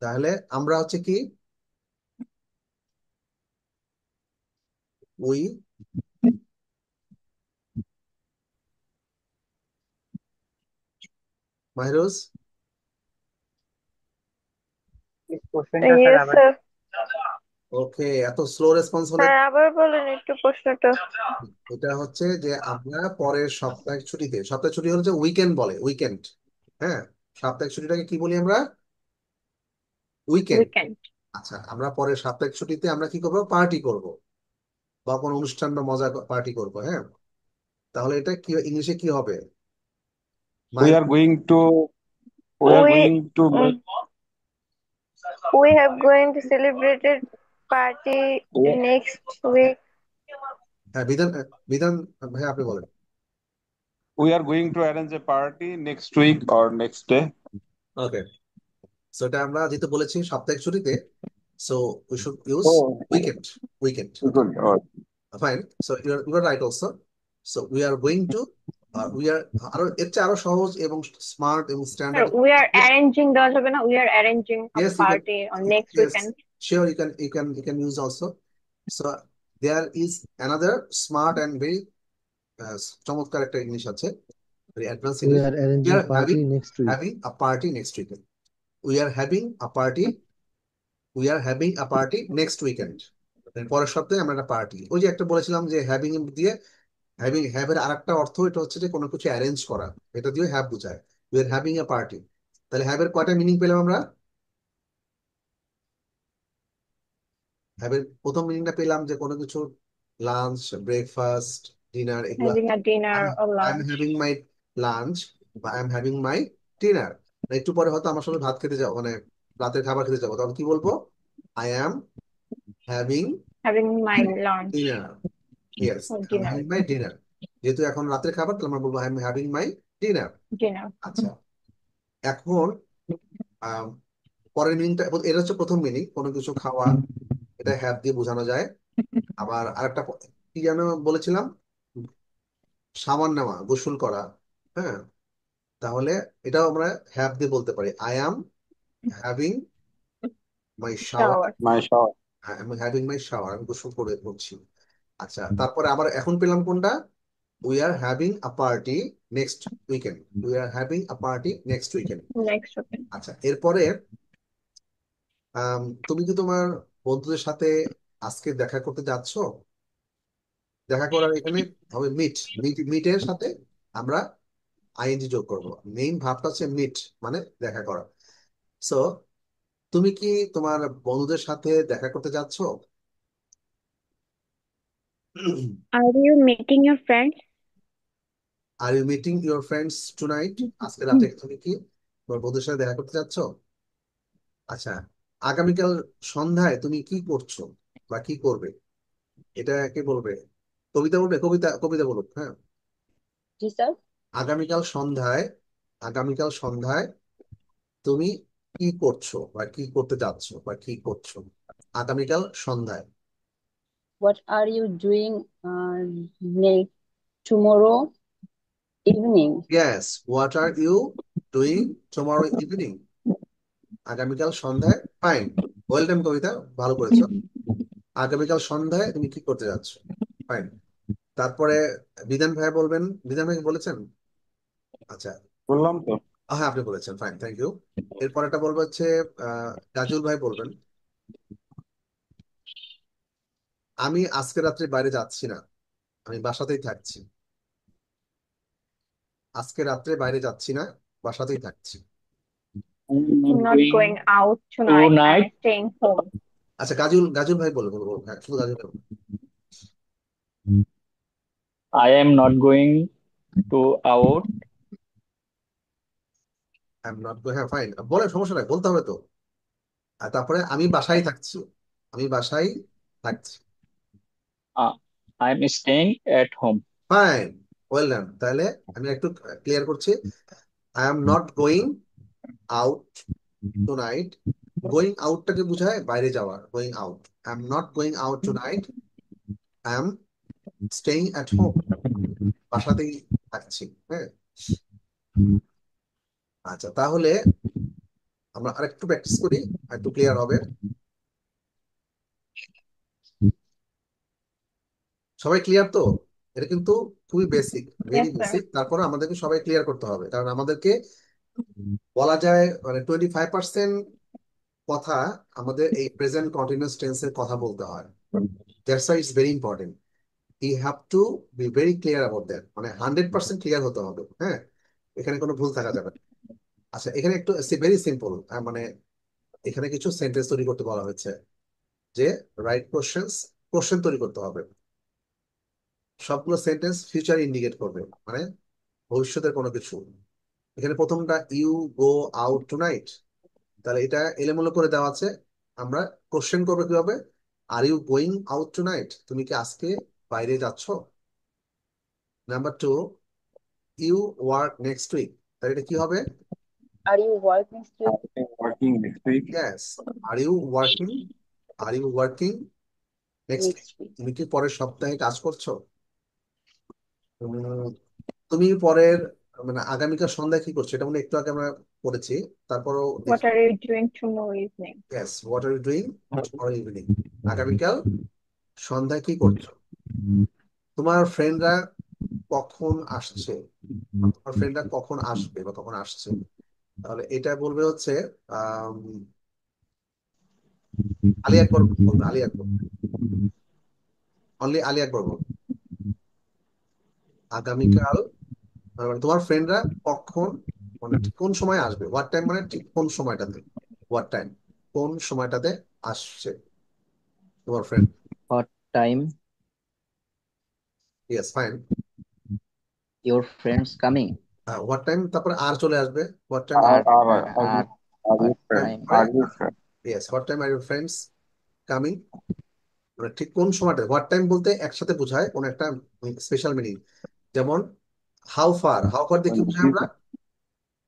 তাহলে আমরা হচ্ছে কি, উই মাহেরুজ This question টা স্যার Yes, আবার sir. ওকে, এত স্লো রেসপন্স হলে হ্যাঁ, আবার বলেন একটু প্রশ্নটা। এটা হচ্ছে যে আমরা পরের সপ্তাহের ছুটিতে, সপ্তাহের ছুটি হচ্ছে উইকেন্ড বলে, উইকেন্ড। হ্যাঁ, সাপ্তাহিক ছুটিটাকে কি বলি আমরা? উইকেন্ড। উইকেন্ড। আচ্ছা, আমরা পরের সাপ্তাহিক ছুটিতে আমরা কি করব? পার্টি করব, বা কোনো অনুষ্ঠান বা মজা পার্টি করব। হ্যাঁ, তাহলে এটা কি ইংলিশে কি হবে? We are going to we are We going to we have going to celebrate a party next week. হ্যাঁ, বিধান বিধান ভাই আপনি বলেন। we are going to arrange a party next week or next day. Okay, so এটা আমরা যেহেতু বলেছি সাপ্তাহিক ছুটিতে, so we should use Oh, weekend. Weekend, good. Oh, fine. So you are right also. So we are going to, we are, আরো এর চেয়ে আরো সহজ এবং স্মার্ট এবং Sir, standard. we are arranging দেওয়া যাবে না? We are arranging a Yes, you can. party on next Yes, weekend. sure. You can use also. So there is another smart and very চমৎকার একটা ইংলিশ আছে, very advance We English. are we arranging are party next week. Having a party next weekend. We are having a party, we are having a party next weekend. পরের সপ্তাহে আমরা একটা party, ওই যে একটা বলেছিলাম যে হ্যাভিং দিয়ে, হ্যাভিং হ্যাভের আরেকটা অর্থ এটা হচ্ছে যে কোনো কিছু অ্যারেঞ্জ করা, এটা দিয়ে হ্যাভ বোঝায়। We are having a party. তাহলে হ্যাভের কয়টা মিনিং পেলাম আমরা? হ্যাভের প্রথম মিনিংটা পেলাম যে কোনো কিছু লাঞ্চ, ব্রেকফাস্ট, ডিনার, এগুলো। Having a dinner or I am lunch. Having my lunch বা I am having my dinner. একটু পরে হয়তো আমার সঙ্গে ভাত খেতে যাবো, মানে রাতের খাবার খেতে যাবো, তখন কি বলবো? I am having Having my lunch dinner. Yes, or I M dinner. Having my dinner. যেহেতু এখন রাতের খাবার, তাহলে আমরা বলবো I am having my dinner. Dinner. আচ্ছা, এখন আম, পরের মিনিংটা, এটা হচ্ছে প্রথম মিনিং, কোনো কিছু খাওয়া, এটা হ্যাভ দিয়ে বোঝানো যায়। আবার আরেকটা কি যেন বলেছিলাম, সাবান নেওয়া, গোসল করা। হ্যাঁ, তাহলে এটাও আমরা হ্যাভ দিয়ে বলতে পারি, I am having my shower. Shower. My shower. I am having my shower, আমি গোসল করে করছি। আচ্ছা, তারপরে আবার এখন পেলাম কোনটা? We are having a party next weekend. We are having a party next weekend. Next weekend. আচ্ছা, এরপরে তুমি কি তোমার বন্ধুদের সাথে আজকে দেখা করতে যাচ্ছ? দেখা করার এখানে হবে মিট। মিটের সাথে আমরা আইএনজি যোগ করব। মেইন ভাবটা হচ্ছে মিট, মানে দেখা করা। সো তুমি কি তোমার বন্ধুদের সাথে দেখা করতে যাচ্ছ? Are you meeting your friends? Are you meeting your friends tonight? আজকে রাতে তুমি কি তোমার বন্ধুদের সাথে দেখা করতে যাচ্ছ? আচ্ছা, আগামীকাল সন্ধ্যায় তুমি কি করছো বা কি করবে? এটা কে বলবে? কবিতা বলবে? কবিতা, কবিতা বলুক। হ্যাঁ, জি স্যার। আগামীকাল সন্ধ্যায়, আগামীকাল সন্ধ্যায় তুমি কি করছো বা কি করতে যাচ্ছ বা কি করছো আগামীকাল সন্ধ্যায়? What are you doing next tomorrow evening? Yes, what are you doing tomorrow evening? আগামীকাল সন্ধ্যায়। ফাইন, ওয়েল ডান কবিতা, ভালো করেছো। আগামীকাল সন্ধ্যায় তুমি কি করতে যাচ্ছ? ফাইন। তারপরে বিধান ভাই বলবেন। বিধান ভাই বলেছেন? আচ্ছা, বললাম তো। হ্যাঁ আপনি বলেছেন, ফাইন, থ্যাংক ইউ। এরপর একটা বলবো হচ্ছে গাজুল ভাই বলবেন, আমি আজকে রাত্রে বাইরে যাচ্ছি না, আমি বাসাতেই থাকছি। আজকে রাত্রে বাইরে যাচ্ছি না, বাসাতেই থাকছি। I'm not Not going going out tonight. I'm tonight. staying home. আচ্ছা, গাজুল, গাজুল ভাই বলবো বলবো, হ্যাঁ শুধু গাজুল ভাই। I am not going to out. I am not, হ্যাঁ ফাইন, বলেন, সমস্যা নাই, বলতে হবে তো। আর তারপরে আমি বাসায় থাকছি, আমি বাসায় থাকছি। Uh, I am staying at home. Fine, well done. তাহলে আমি একটু ক্লিয়ার করছি, I am not going out tonight. Going আউটটাকে বোঝায় বাইরে যাওয়া, going out. I am not going out tonight, I am staying at home, বাসাতেই থাকছি। হ্যাঁ, আচ্ছা, তাহলে আমরা আরেকটু প্র্যাকটিস করি, একটু ক্লিয়ার হবে। সবাই ক্লিয়ার তো? এটা কিন্তু খুবই basic, very Yes, sir. Basic. তারপরে আমাদেরকে সবাই ক্লিয়ার করতে হবে, কারণ আমাদেরকে বলা যায় মানে 25% কথা আমাদের এই প্রেজেন্ট কন্টিনিউয়াস টেন্সের কথা বলতে হয়। That's why it's very important. You have to be very clear about that, মানে 100% ক্লিয়ার হতে হবে। হ্যাঁ, এখানে কোনো ভুল থাকা যাবে না। আচ্ছা, এখানে একটু ভেরি সিম্পল, মানে এখানে কিছু সেন্টেন্স তৈরি করতে বলা হয়েছে, যে রাইট কোশ্চেন্স, কোশ্চেন তৈরি করতে হবে। সবগুলো সেন্টেন্স ফিউচার ইন্ডিকেট করবে, মানে ভবিষ্যতের কোনো কিছু। এখানে প্রথমটা ইউ গো আউট টুনাইট, তাহলে এটা এলোমেলো করে দেওয়া আছে। আমরা কোশ্চেন করবো কিভাবে? Are you going out tonight, তুমি কি আজকে বাইরে যাচ্ছ? Number two, you work next week, তাহলে এটা কি হবে? Are you working still Working next week. Yes, are you working, are you working next week, next week? তুমি কি পরের সপ্তাহে কাজ করছো? উম, তুমি পরের, মানে আগামীকাল সন্ধ্যায় কি করছো, এটা মানে একটু আগে আমরা পড়েছি। তারপরও What are you doing tomorrow evening? Yes, what are you doing tomorrow evening, আগামীকাল সন্ধ্যায় কি করছো? তোমার ফ্রেন্ডরা কখন আসছে, তোমার ফ্রেন্ডরা কখন আসবে বা কখন আসছে, তাহলে এটা বলবে হচ্ছে আম, আলী আকবর বলবে, আলী আকবর, অনলি আলী আকবর বলবে আগামীকাল। মানে তোমার ফ্রেন্ডরা কখন, মানে ঠিক কোন সময় আসবে, হোয়াট টাইম মানে ঠিক কোন সময়টাতে, হোয়াট টাইম কোন সময়টাতে আসছে তোমার friend. What time yes, fine. your friends coming? What time তারপরে আর চলে আসবে, what time, Are Are are are you what friend? time? Are you friend? Yes, what time are your friends coming, মানে ঠিক কোন সময়টা। হোয়াট টাইম বলতে একসাথে বোঝায় কোন একটা স্পেশাল মিনিং। যেমন হাউ ফার, হাউ ফার দিয়ে কি বুঝাই আমরা,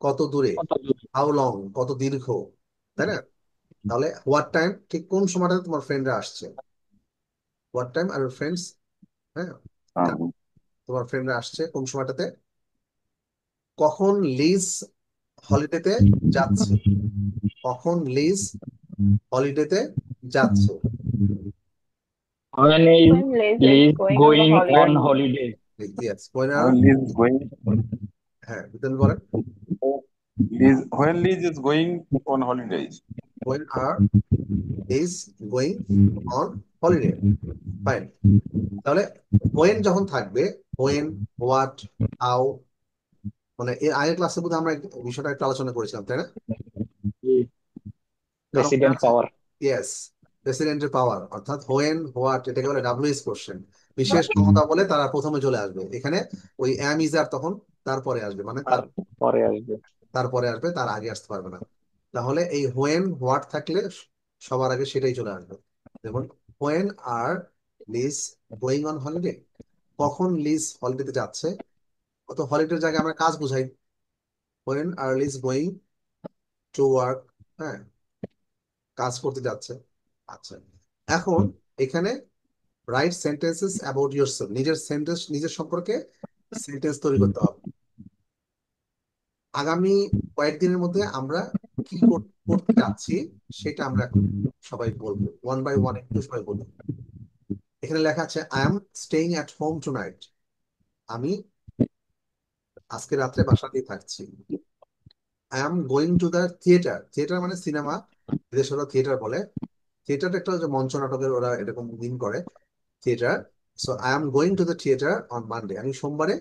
কত দূরে, কত দূর? হাউ লং কত দীর্ঘ, তাই না? তাহলে হোয়াট টাইম ঠিক কোন সময়টাতে তোমার ফ্রেন্ডরা আসছে, হোয়াট টাইম আর ফ্রেন্ডস, হ্যাঁ, তোমার ফ্রেন্ডরা আসছে কোন সময়টাতে। কখন লিজ হলিডেতে যাচ্ছে, কখন লিজ হলিডেতে যাচ্ছে। When is When Liz is Liz going on the going on holiday. holiday? Yes, when are, When Liz going, হ্যাঁ বিদ্যান বলেন, when Liz is going on holidays. when are is going on holiday, fine. তাহলে when যখন থাকবে, when, what, how, মানে এর আগের ক্লাসে বোধহয় আমরা এই বিষয়টা একটু আলোচনা করেছিলাম, তাই না? কারণ President power. ইয়েস, প্রেসিডেন্টের পাওয়ার, অর্থাৎ হোয়েন হোয়াট এটাকে বলে ডাব্লিউএস কোশ্চেন, বিশেষ ক্ষমতা বলে তারা প্রথমে চলে আসবে এখানে। ওই অ্যাম ইজ আর তখন তারপরে আসবে, মানে আর পরে আসবে। তারপরে আসবে, তার আগে আসতে পারবে না। তাহলে এই হোয়েন হোয়াট থাকলে সবার আগে সেটাই চলে আসবে। যেমন when are Liz going on holiday, কখন লিজ হলিডেতে যাচ্ছে, অত হলিডের জায়গায় আমরা কাজ বুঝাই, when are Liz going to work, হ্যাঁ, কাজ করতে যাচ্ছে। আচ্ছা, এখন এখানে রাইট সেন্টেন্সেস অ্যাবাউট ইয়োরসেলফ, নিজের সেন্টেন্স, নিজের সম্পর্কে সেন্টেন্স তৈরি করতে হবে। আগামী কয়েকদিনের মধ্যে আমরা কি করতে যাচ্ছি সেটা আমরা এখন সবাই বলবো, ওয়ান বাই ওয়ান একটু সবাই বলবো। এখানে লেখা আছে I am staying at home tonight, আমি আজকে রাত্রে বাসাতেই থাকছি। I am going to the theatre, theatre মানে সিনেমা, বিদেশে ওরা থিয়েটার বলে। থিয়েটার একটা যে মঞ্চ নাটকের ওরা এরকম মিন করে, theatre. So I am going to the theatre on Monday, আমি সোমবারে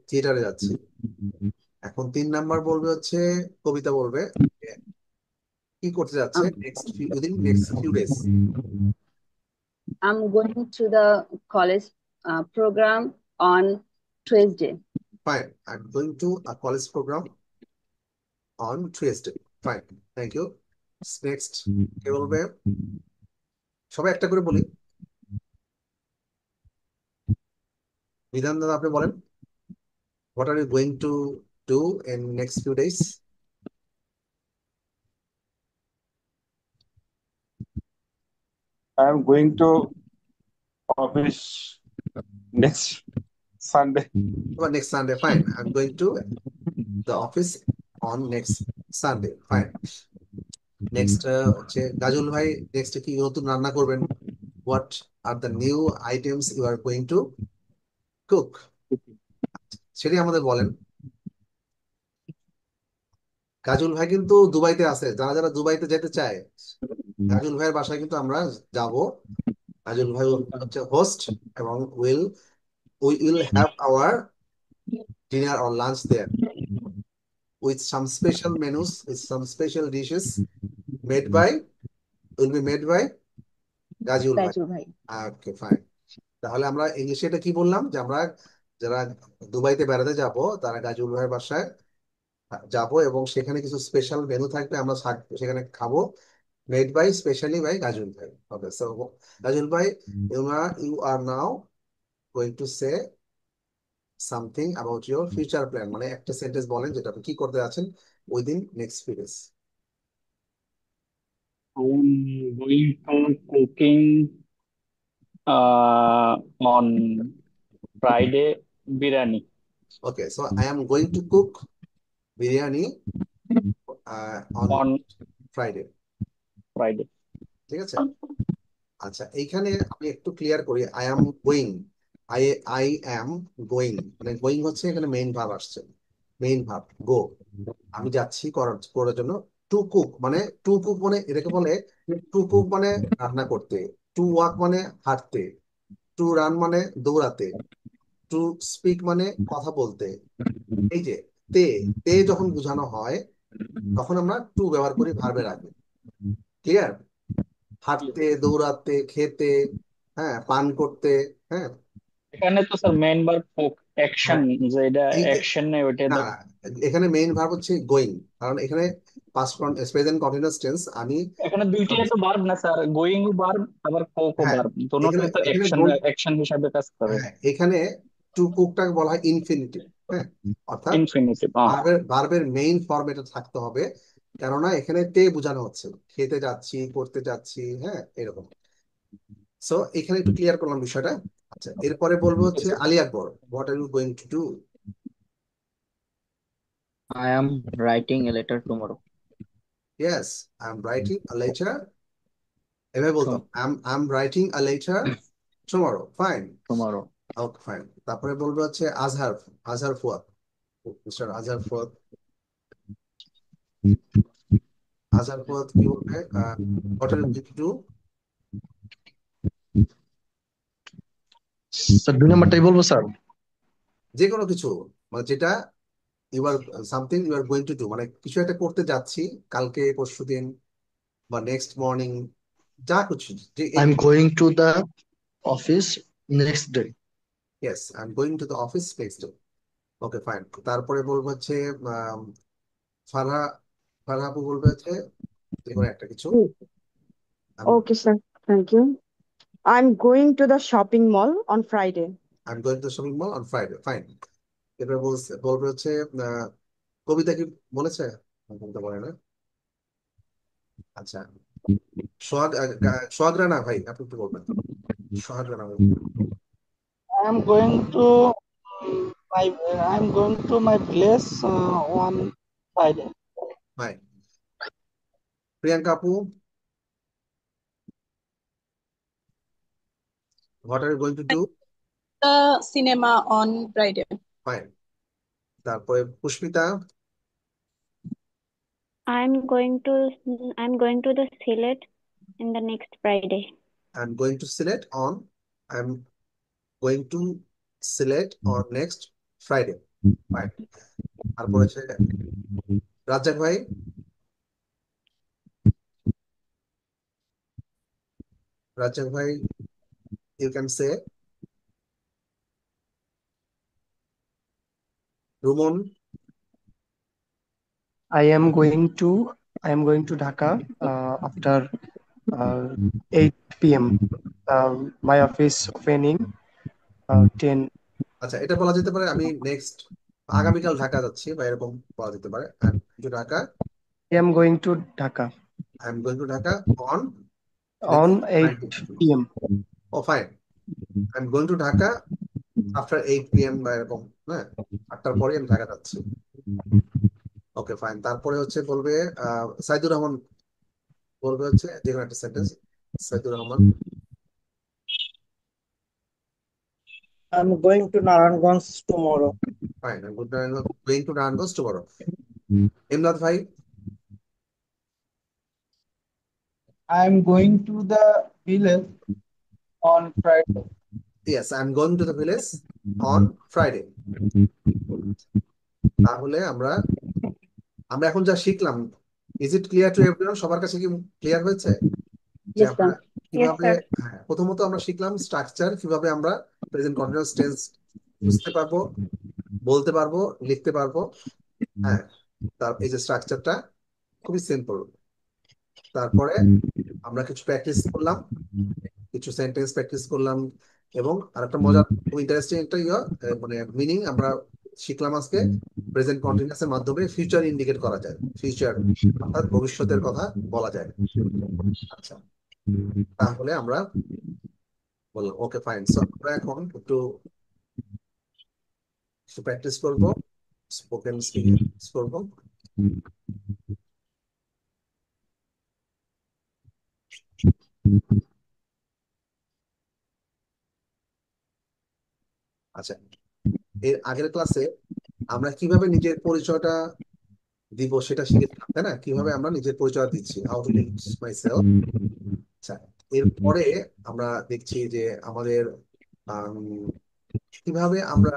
থিয়েটারে যাচ্ছি। এখন 3 নাম্বার বলবে হচ্ছে, কবিতা বলবে কি করতে যাচ্ছে next few within next few days. I'm going to the college program on Tuesday. Fine, I am going to a college program on Tuesday. Fine, thank you. Next কে বলবে, সবাই একটা করে বলি। বিধান দাদা আপনি বলেন, what are you going to do in next few days? I am going to office next Sunday. Next Sunday, fine, I am going to the office on next Sunday, fine. Next হচ্ছে গাজল ভাই, next কি নতুন রান্না করবেন? What are the new items you are going to cook, সেটাই আমাদের বলেন। কাজল ভাই কিন্তু দুবাইতে আছে, যারা যারা দুবাইতে যেতে চায় কাজল ভাইয়ের বাসায় কিন্তু আমরা যাব। কাজল ভাই হচ্ছে হোস্ট, এবং we will have our dinner or lunch there with some special menus, with some special dishes made by, will be made by Kajal ভাই। Raju bhai. Okay, fine. তাহলে আমরা ইংলিশে এটা কি বললাম, যে আমরা যারা দুবাইতে বেড়াতে যাব তারা কাজল ভাইয়ের বাসায় যাব, এবং সেখানে কিছু স্পেশাল মেনু থাকবে, আমরা সেখানে খাবো, মেড বাই স্পেশালি বাই গাজল ভাই। ওকে, সো গাজল ভাই, you are now going to say something about your future plan, মানে একটা সেন্টেন্স বলেন যেটা আপনি কি করতে যাচ্ছেন within next few days. I am going to cooking on Friday biryani. Okay, so I am going to cook biryani on On Friday, Friday. ঠিক আছে? আচ্ছা, এইখানে আমি একটু ক্লিয়ার করি। I am going, I I am going, মানে going হচ্ছে এখানে মেইন ভার্ব আসছে, মেইন ভার্ব গো, আমি যাচ্ছি করার করার জন্য। টু কুক মানে, টু কুক মানে এটাকে বলে, টু কুক মানে রান্না করতে, টু ওয়াক মানে হাঁটতে, টু রান মানে দৌড়াতে, টু স্পিক মানে কথা বলতে। এই যে তে, তে যখন বোঝানো হয় তখন আমরা টু ব্যবহার করি ভার্বের আগে। ক্লিয়ার? হাঁটতে, দৌড়াতে, খেতে, হ্যাঁ, পান করতে, হ্যাঁ। এখানে তো স্যার মেইন ভার্ব অ্যাকশন, হ্যাঁ, যে এটা এই অ্যাকশন নেই ওইটা না দাও। না, এখানে মেইন ভার্ব হচ্ছে গোয়িং, কারণ এখানে পাস্ট প্রেজেন্ট কন্টিনিউয়াস টেন্স আমি। এখানে দুইটাই তো ভার্ব না স্যার, গোয়িং ও ভার্ব আবার কোক ও হ্যাঁ, ভার্ব, এখানে দোনোটাই তো এখানে অ্যাকশন অ্যাকশন হিসাবে কাজ করে। হ্যাঁ, এখানে টু কুকটাকে বলা হয় ইনফিনিটিভ। হ্যাঁ, অর্থাৎ ইনফিনিটিভ। ভার্বের মেইন ফর্ম এটা থাকতে হবে, কেননা এখানে তে বোঝানো হচ্ছে খেতে যাচ্ছি, করতে যাচ্ছি, হ্যাঁ, এরকম। সো এখানে একটু ক্লিয়ার করলাম বিষয়টা। আচ্ছা, এরপরে বলবো হচ্ছে Ali Akbar, what are you going to do? I am writing a letter tomorrow. Yes, I am writing a letter, এভাবে বলতাম, I am writing a letter tomorrow. Fine, Tomorrow. Okay fine. তারপরে বলবো হচ্ছে আজহার, আজহার ফুয়াদ, মিস্টার আজহার ফুয়াদ, আজহার ফুয়াদ কি বলবে? What are you going to do? Sir 2 নাম্বারটাই বলবো sir. যে কোনো কিছু, মানে যেটা you are something you are going to do, মানে কিছু একটা করতে যাচ্ছি, কালকে, পরশুদিন, বা নেক্সট মর্নিং, যা কিছু, যে I am going to the office next day. Yes, I am going to the office next day. Okay fine. তারপরে বলবো হচ্ছে আম, ফারহা, ফারহা আপু বলবে হচ্ছে যে কোনো একটা কিছু। Okay, sir. Thank you. I'm going to the shopping mall on Friday. I am going two shopping mall on Friday. Fine. এরপরে বলবে হচ্ছে আহ, কবিতা কি বলেছে? বলতে পারে না। আচ্ছা, সোহাগ, সোহাগ রানা ভাই, আপনি একটু বলবেন। সোহাগ রানা ভাই। I'm going to I'm going to my village on Friday. ভাই, প্রিয়াঙ্কা আপু, what are you going to do? The cinema on Friday. Fine. তারপরে Pushpita, I'm going to I'm going to the Silet in the next Friday. I am going to Sylhet on, I am going to Sylhet on next Friday. Fine. তারপরে হচ্ছে রাজ্জাক ভাই, রাজ্জাক ভাই, you can say. Ruman, I am going to I am going to Dhaka after 8 p.m. My office opening 10. আচ্ছা, এটা বলা যেতে পারে আমি নেক্সট আগামীকাল ঢাকা যাচ্ছি, বা এরকম বলা যেতে পারে। I am to Dhaka, I am going to Dhaka I am going to Dhaka on on next 8 p.m. ও fine, I am going to Dhaka after 8 p.m. বা এরকম, হ্যাঁ, 8টার পরে আমি ঢাকা যাচ্ছি। ওকে ফাইন। তারপরে হচ্ছে বলবে সাইদুর রহমান, বলবে হচ্ছে যে কোনো একটা sentence. Saidur Rahman, I'm going to Naranganj tomorrow. Fine, I am going two Narayanganj tomorrow. Imran ভাই, I'm going to the village on Friday. Yes, I am going to the village on Friday. তাহলে আমরা আমরা এখন যা শিখলাম, is it clear to everyone? সবার কাছে কি ক্লিয়ার হয়েছে যে Yes, আমরা sir. Yes, কিভাবে, sir. হ্যাঁ, প্রথমত আমরা শিখলাম স্ট্রাকচার, কিভাবে আমরা প্রেজেন্ট কন্টিনিউয়াস টেন্স বুঝতে পারবো, বলতে পারবো, লিখতে পারবো। হ্যাঁ, তার এই যে স্ট্রাকচারটা খুবই সিম্পল। তারপরে আমরা কিছু প্র্যাকটিস করলাম, কিছু সেন্টেন্স প্র্যাকটিস করলাম, এবং আরেকটা মজার, খুব ইন্টারেস্টিং একটা মানে মিনিং আমরা শিখলাম আজকে। প্রেজেন্ট কন্টিনিউয়াস এর মাধ্যমে ফিউচার ইন্ডিকেট করা যায়, ফিউচার অর্থাৎ ভবিষ্যতের কথা বলা যায়। আচ্ছা, তাহলে আমরা বললাম ওকে ফাইন। সো আমরা এখন একটু প্র্যাকটিস করবো, স্পোকেন স্পিকিং করবো। আচ্ছা, এর আগের ক্লাসে আমরা কিভাবে নিজের পরিচয়টা দিব সেটা শিখেছিলাম, তাই না? কিভাবে আমরা নিজের পরিচয় দিচ্ছি, how to introduce my self. আচ্ছা, এরপরে আমরা দেখছি যে আমাদের আম, কিভাবে আমরা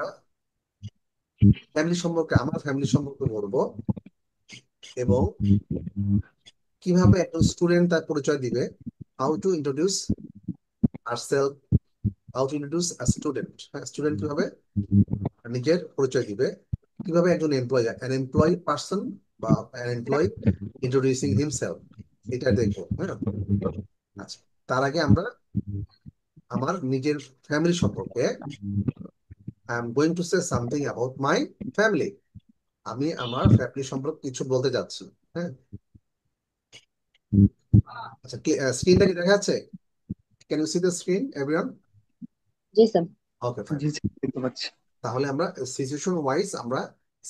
আমার ফ্যামিলি সম্পর্কে বলবো, এবং কিভাবে একজন স্টুডেন্ট তার পরিচয় দিবে, how to introduce ourself, how to introduce a student. হ্যাঁ, স্টুডেন্ট কিভাবে নিজের পরিচয় দিবে, কিভাবে একজন এমপ্লয় পার্সন বা এমপ্লয় ইন্ট্রোডিউসিং হিমসেলফ, এটা দেখবো। হ্যাঁ, আচ্ছা, তার আগে আমরা আমার নিজের ফ্যামিলি সম্পর্কে, I am going two say something about my family, আমি আমার ফ্যামিলি সম্পর্কে কিছু বলতে যাচ্ছি। হ্যাঁ, আচ্ছা, স্ক্রিনটা কি দেখা যাচ্ছে? Can you see the screen everyone? জি স্যার। Okay, fine. জি জি, দেখতে পাচ্ছি। তাহলে আমরা সিচুয়েশন ওয়াইজ, আমরা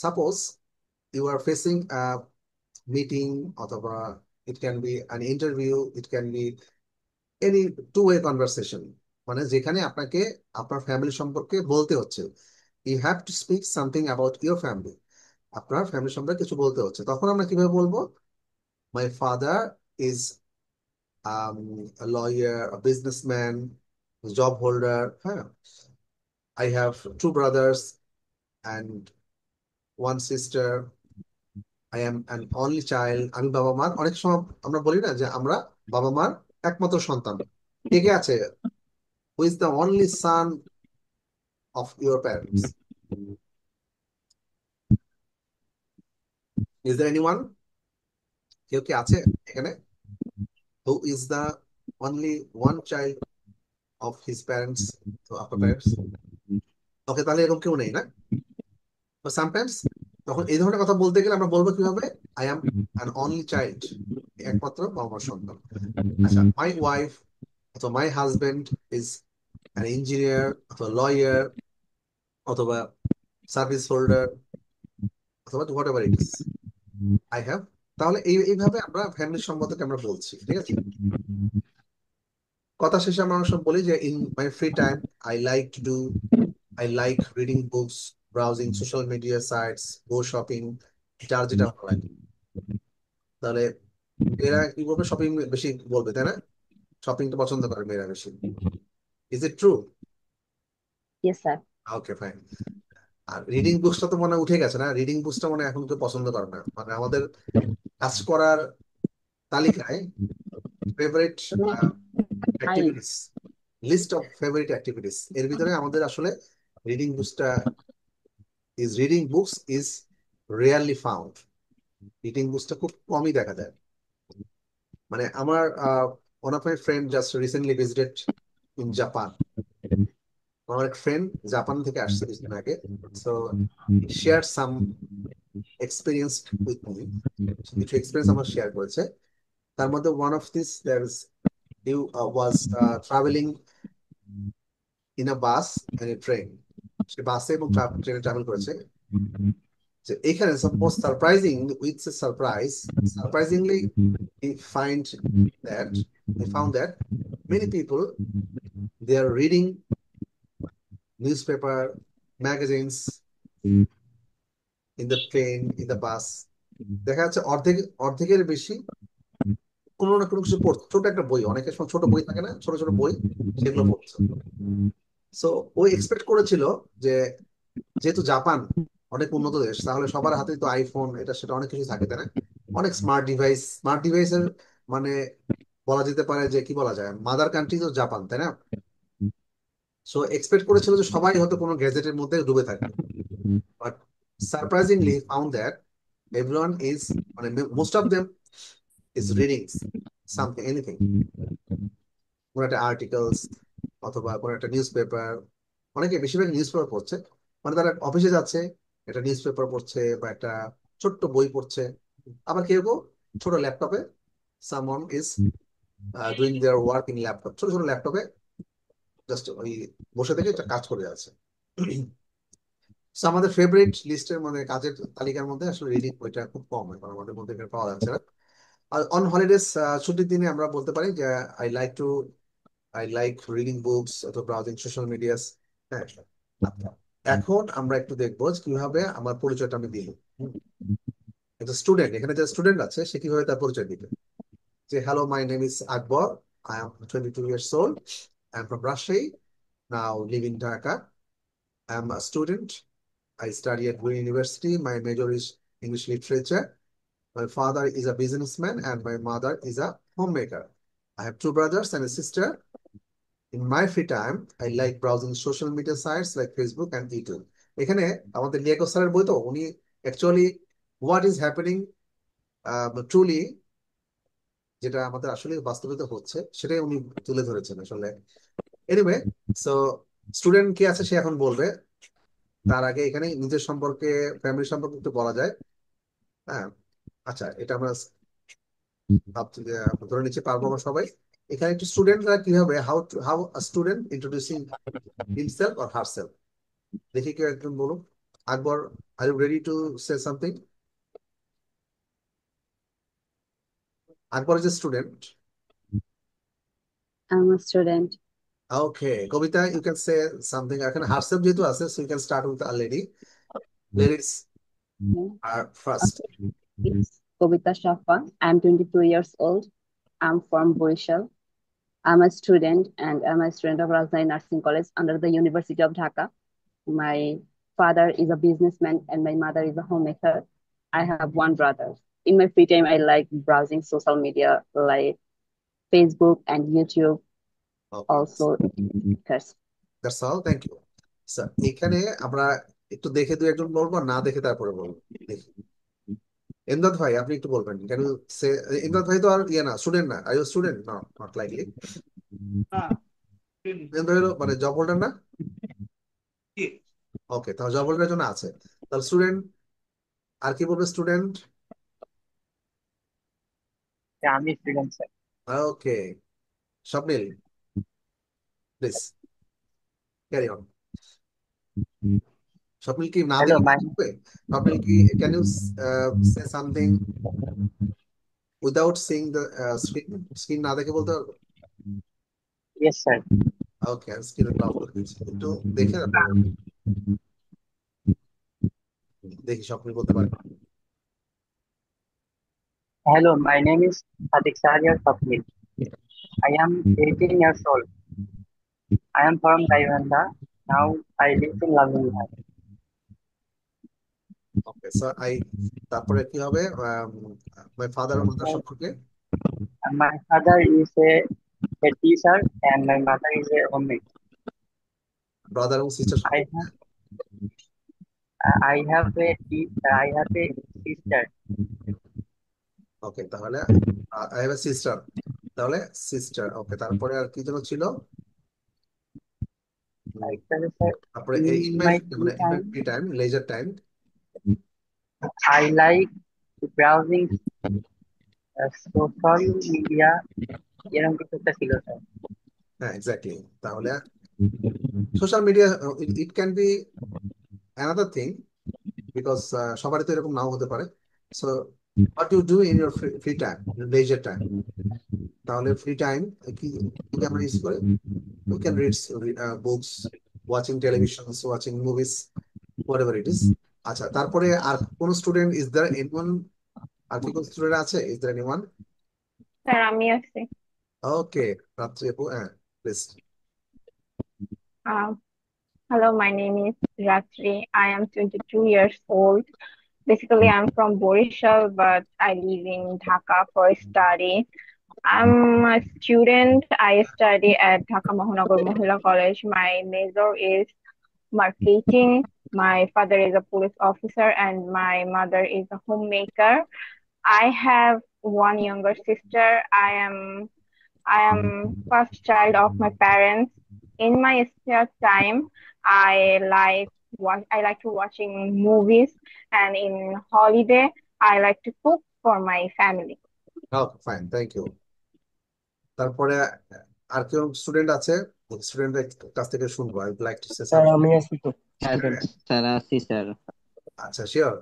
suppose you are facing meeting, অথবা it can be an interview, it can be any two way conversation, মানে যেখানে আপনাকে আপনার ফ্যামিলি সম্পর্কে বলতে হচ্ছে, you have to speak something about your family, আপনার ফ্যামিলি সম্পর্কে কিছু বলতে হচ্ছে। তখন আমরা কিভাবে বলবো? My father is a lawyer, a businessman, job holder. হ্যাঁ, I have two brothers and one sister. I am an only child. আমি বাবা মার, অনেক সময় আমরা বলি না যে আমরা বাবা মার একমাত্র সন্তান। কে কে আছে? Who is the only son of your parents? Is there anyone? কেউ কি আছে এখানে? Who is the only one child of his parents, তো আপনার প্যারেন্টস? ওকে, তাহলে এরকম কেউ নেই না? তো সামটাইমস তখন এই ধরনের কথা বলতে গেলে আমরা বলবো কিভাবে? I am an only child, একমাত্র বাবা মার সন্তান। আচ্ছা, মাই ওয়াইফ অথবা my husband is an engineer অথবা লয়ার অথবা সার্ভিস হোল্ডার অথবা what ever it is I have. তাহলে এইভাবে আমরা ফ্যামিলি সম্পর্কে আমরা বলছি, ঠিক আছে? কথা শেষে আমরা অনেক সময় বলি যে in my free time I like reading books, browsing social media sites, go shopping, যার যেটা ভালো লাগে। তাহলে এরা কি বলবে? শপিং বেশি বলবে, তাই না? শপিংটা পছন্দ করে মেয়েরা বেশি। Is it true? Yes sir. Okay, fine. আর রিডিং বুকসটা তো মনে হয় উঠে গেছে না? রিডিং বুকসটা মনে হয় এখন কেউ পছন্দ করে না, মানে আমাদের কাজ করার তালিকায় favourite activities, list of favourite activities, এর ভিতরে আমাদের আসলে রিডিং বুকসটা reading books is rarely found. Reading বুকসটা খুব কমই দেখা যায়। মানে আমার one of my friend just recently visited in Japan. আমার এক ফ্রেন্ড জাপান থেকে আসছে কিছুদিন আগে, so share some experience with me, কিছু এক্সপিরিয়েন্স আমার শেয়ার করেছে। তার মধ্যে one of this there is you was travelling in a bus and a train. সে বাসে এবং ট্রেনে ট্রাভেল করেছে। যে এখানে most surprising with surprisingly he find that he found that many people, they are reading newspaper, magazines in the train, in the bus. দেখা যাচ্ছে অর্ধেকের বেশি কোনো না কোনো কিছু পড়ছে, ছোট একটা বই, অনেকের সময় ছোট বই থাকে না, ছোট ছোট বই, সেগুলো পড়ছে। সো ওই এক্সপেক্ট করেছিল যে যেহেতু জাপান অনেক উন্নত দেশ, তাহলে সবার হাতে তো আইফোন, এটা সেটা অনেক কিছু থাকে, তাই না? অনেক স্মার্ট ডিভাইসের মানে বলা যেতে পারে যে কি বলা যায়, মাদার কান্ট্রি তো জাপান, তাই না? সো এক্সপেক্ট করেছিল যে সবাই হয়তো কোনো গ্যাজেটের মধ্যে ডুবে থাকবে, but surprisingly found that everyone is, মানে most of them is reading something, anything, কোনো একটা আর্টিকেলস অথবা কোনো একটা নিউজ পেপার। অনেকে বেশিরভাগ নিউজ পেপার পড়ছে, মানে তারা অফিসে যাচ্ছে, একটা নিউজ পেপার পড়ছে বা একটা ছোট্ট বই পড়ছে। আবার কেউ কেউ ছোট ল্যাপটপে, someone is doing their work in laptop, ছোট ছোট ল্যাপটপে জাস্ট ওই বসে থেকে একটা কাজ করে যাচ্ছে। So, আমাদের ফেভারিট লিস্টের মধ্যে, কাজের তালিকার মধ্যে আসলে রিডিং বইটা খুব কম, এখন আমাদের মধ্যে এটা পাওয়া যাচ্ছে না। আর অন হলিডেজ, ছুটির দিনে আমরা বলতে পারি যে আই লাইক রিডিং বুকস অথবা ব্রাউজিং সোশ্যাল মিডিয়াস। হ্যাঁ, আচ্ছা, এখন আমরা একটু দেখবো যে কিভাবে আমার পরিচয়টা আমি দিই। একটা স্টুডেন্ট, এখানে যে স্টুডেন্ট আছে সে কিভাবে তার পরিচয় দিবে, যে hello, my name is Akbar, I am 22 years old, I am from Rajshahi, now live in Dhaka, I am a student, I study at Green University, my major is English literature, my father is a businessman and my mother is a homemaker. I have two brothers and a sister. In my free time, I like browsing social media sites like Facebook and YouTube. এখানে আমাদের লিয়াকত স্যারের বই, তো উনি actually what is happening truly, যেটা আমাদের আসলে বাস্তবিত হচ্ছে সেটাই উনি তুলে ধরেছেন আসলে। এনিওয়ে, সো স্টুডেন্ট কি আছে সে এখন বলবে। তার আগে এখানে নিজের সম্পর্কে, ফ্যামিলি সম্পর্কে একটু বলা যায়। হ্যাঁ, আচ্ছা, এটা আমরা ভাবছি যে ধরে নিচ্ছে পারবো আমরা সবাই। এখানে একটু স্টুডেন্টরা কিভাবে, how student introducing himself or herself, দেখি কেউ একজন বলুন। Akbar, are you ready to say something? Akbar is a student. I'm a student. Okay, Kabita, you can say something. এখানে হারসেলফ যেহেতু আছে, so you can start with a lady. Ladies are first. It's Kobita Shafa. I'm 22 years old. I'm from Borishal. I'm a student and I'm a student of Rajdhani Nursing College under the University of Dhaka. My father is a businessman and my mother is a homemaker. I have one brother. In my free time, I like browsing social media like Facebook and YouTube. Okay, Also, because that's all, thank you sir. এখানে আমরা একটু দেখে দু একজন বলবো, না দেখে তারপরে বলবো। দেখি, ইমদাদ ভাই আপনি একটু বলবেন, কেন সে, ইমদাদ ভাই তো আর ইয়ে না, স্টুডেন্ট না, আর ইউ স্টুডেন্ট না, নট লাইকলি। ইমদাদ ভাই হলো মানে জব হোল্ডার না? ওকে, তাহলে জব হোল্ডারের জন্য আছে। তাহলে স্টুডেন্ট, আর কি বলবে স্টুডেন্ট? আমি student sir. Okay, Swapnil, please carry on. Swapnil কি না হ্যালো দেখে মাই বলবে? স্বপ্নিল কি, can you say something without seeing the screen? Screen না দেখে বলতে পারবে? Yes sir. Okay, screen cloud করে দিচ্ছি, একটু দেখে তারপরে বলবে। দেখি স্বপ্নিল বলতে পারে। Hello, my name is Sadiq Shahriar Swapnil. I am 18 years old. I am from Gaibandha. Now I live in Lavington. Okay sir, তারপরে কি হবে? মাই ফাদার মাদার সম্পর্কে? My father is a teacher and my mother is a homemaker. Brother এবং sister I সম্পর্কে? have I have I have a sister. ওকে, তাহলে I have a sister, তাহলে sister. ওকে, তারপরে আর কি যেন ছিল? তারপরে In my free in my time, free time, leisure time. I like browsing social media. এরকম কিছু একটা ছিল স্যার। হ্যাঁ, এক্স্যাক্টলি। তাহলে social media, it can be another thing, because সবারই তো এরকম নাও হতে পারে। So what you do in your free time, leisure time. তাহলে ফ্রি টাইম কি কি আমরা ইউজ করি? We can read books, watching televisions, watching movies, whatever it is. আচ্ছা, তারপরে আর কোন স্টুডেন্ট, ইজ দেয়ার এনিওয়ান? আর কি কোন স্টুডেন্ট আছে? Is there anyone? স্যার আমি আছি। ওকে, রাত্রি আপু, হ্যাঁ please. Hello, my name is Ratri. I am 22 years old. Basically, I'm from Borishal, but I live in Dhaka for study. I'm a student. I study at Dhaka Mahanagar Mohila College. My major is marketing. My father is a police officer and my mother is a homemaker. I have one younger sister. I am first child of my parents. In my spare time, I like to watching movies, and in holiday, I like to cook for my family. Okay, fine, thank you. তারপরে আর কেউ student আছে? স্টুডেন্টের কাছ থেকে শুনবো। I like to say sir something. আমি আছি তো। স্যার আছি স্যার। আচ্ছা, sure.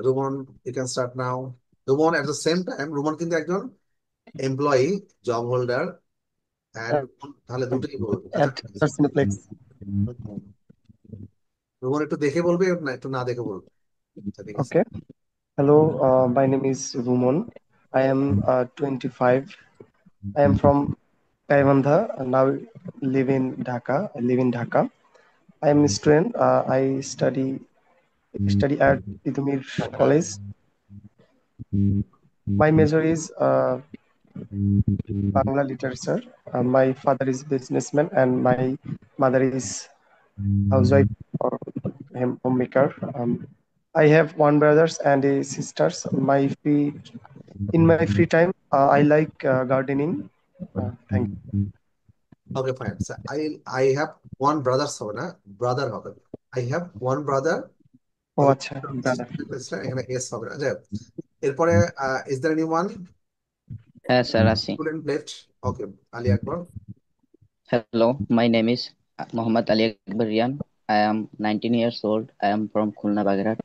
Ruman, you can start now. Ruman, at the same time, Ruman কিন্তু একজন এমপ্লয়ি, জব হোল্ডার, and তাহলে দুটোই বলবে। আচ্ছা at ঠিক আছে। the Cineplex. রোমন একটু দেখে বলবে না একটু না দেখে বলবে? আচ্ছা ঠিক আছে। Okay. Hello, my name is Rumon. I am 25. I am from Gaimandha and now live in Dhaka. I live in Dhaka. I am a student. I study at Idumir College. My major is Bangla literature. My father is businessman and my mother is housewife or homemaker. I have one brothers and a sisters. In my free time, I like gardening. Thank you. Okay, fine. So I have one brother, হবে না, brother হবে। I have one brother, ও তবে আচ্ছা, brother. এখানে S হবে না। যাই হোক। এরপরে is there anyone হ্যাঁ স্যার আছি। student left? Okay, Ali Akbar. Hello, my name is Muhammad Ali Akbar Rian. I am 19 years old. I am from Khulna Bagrat.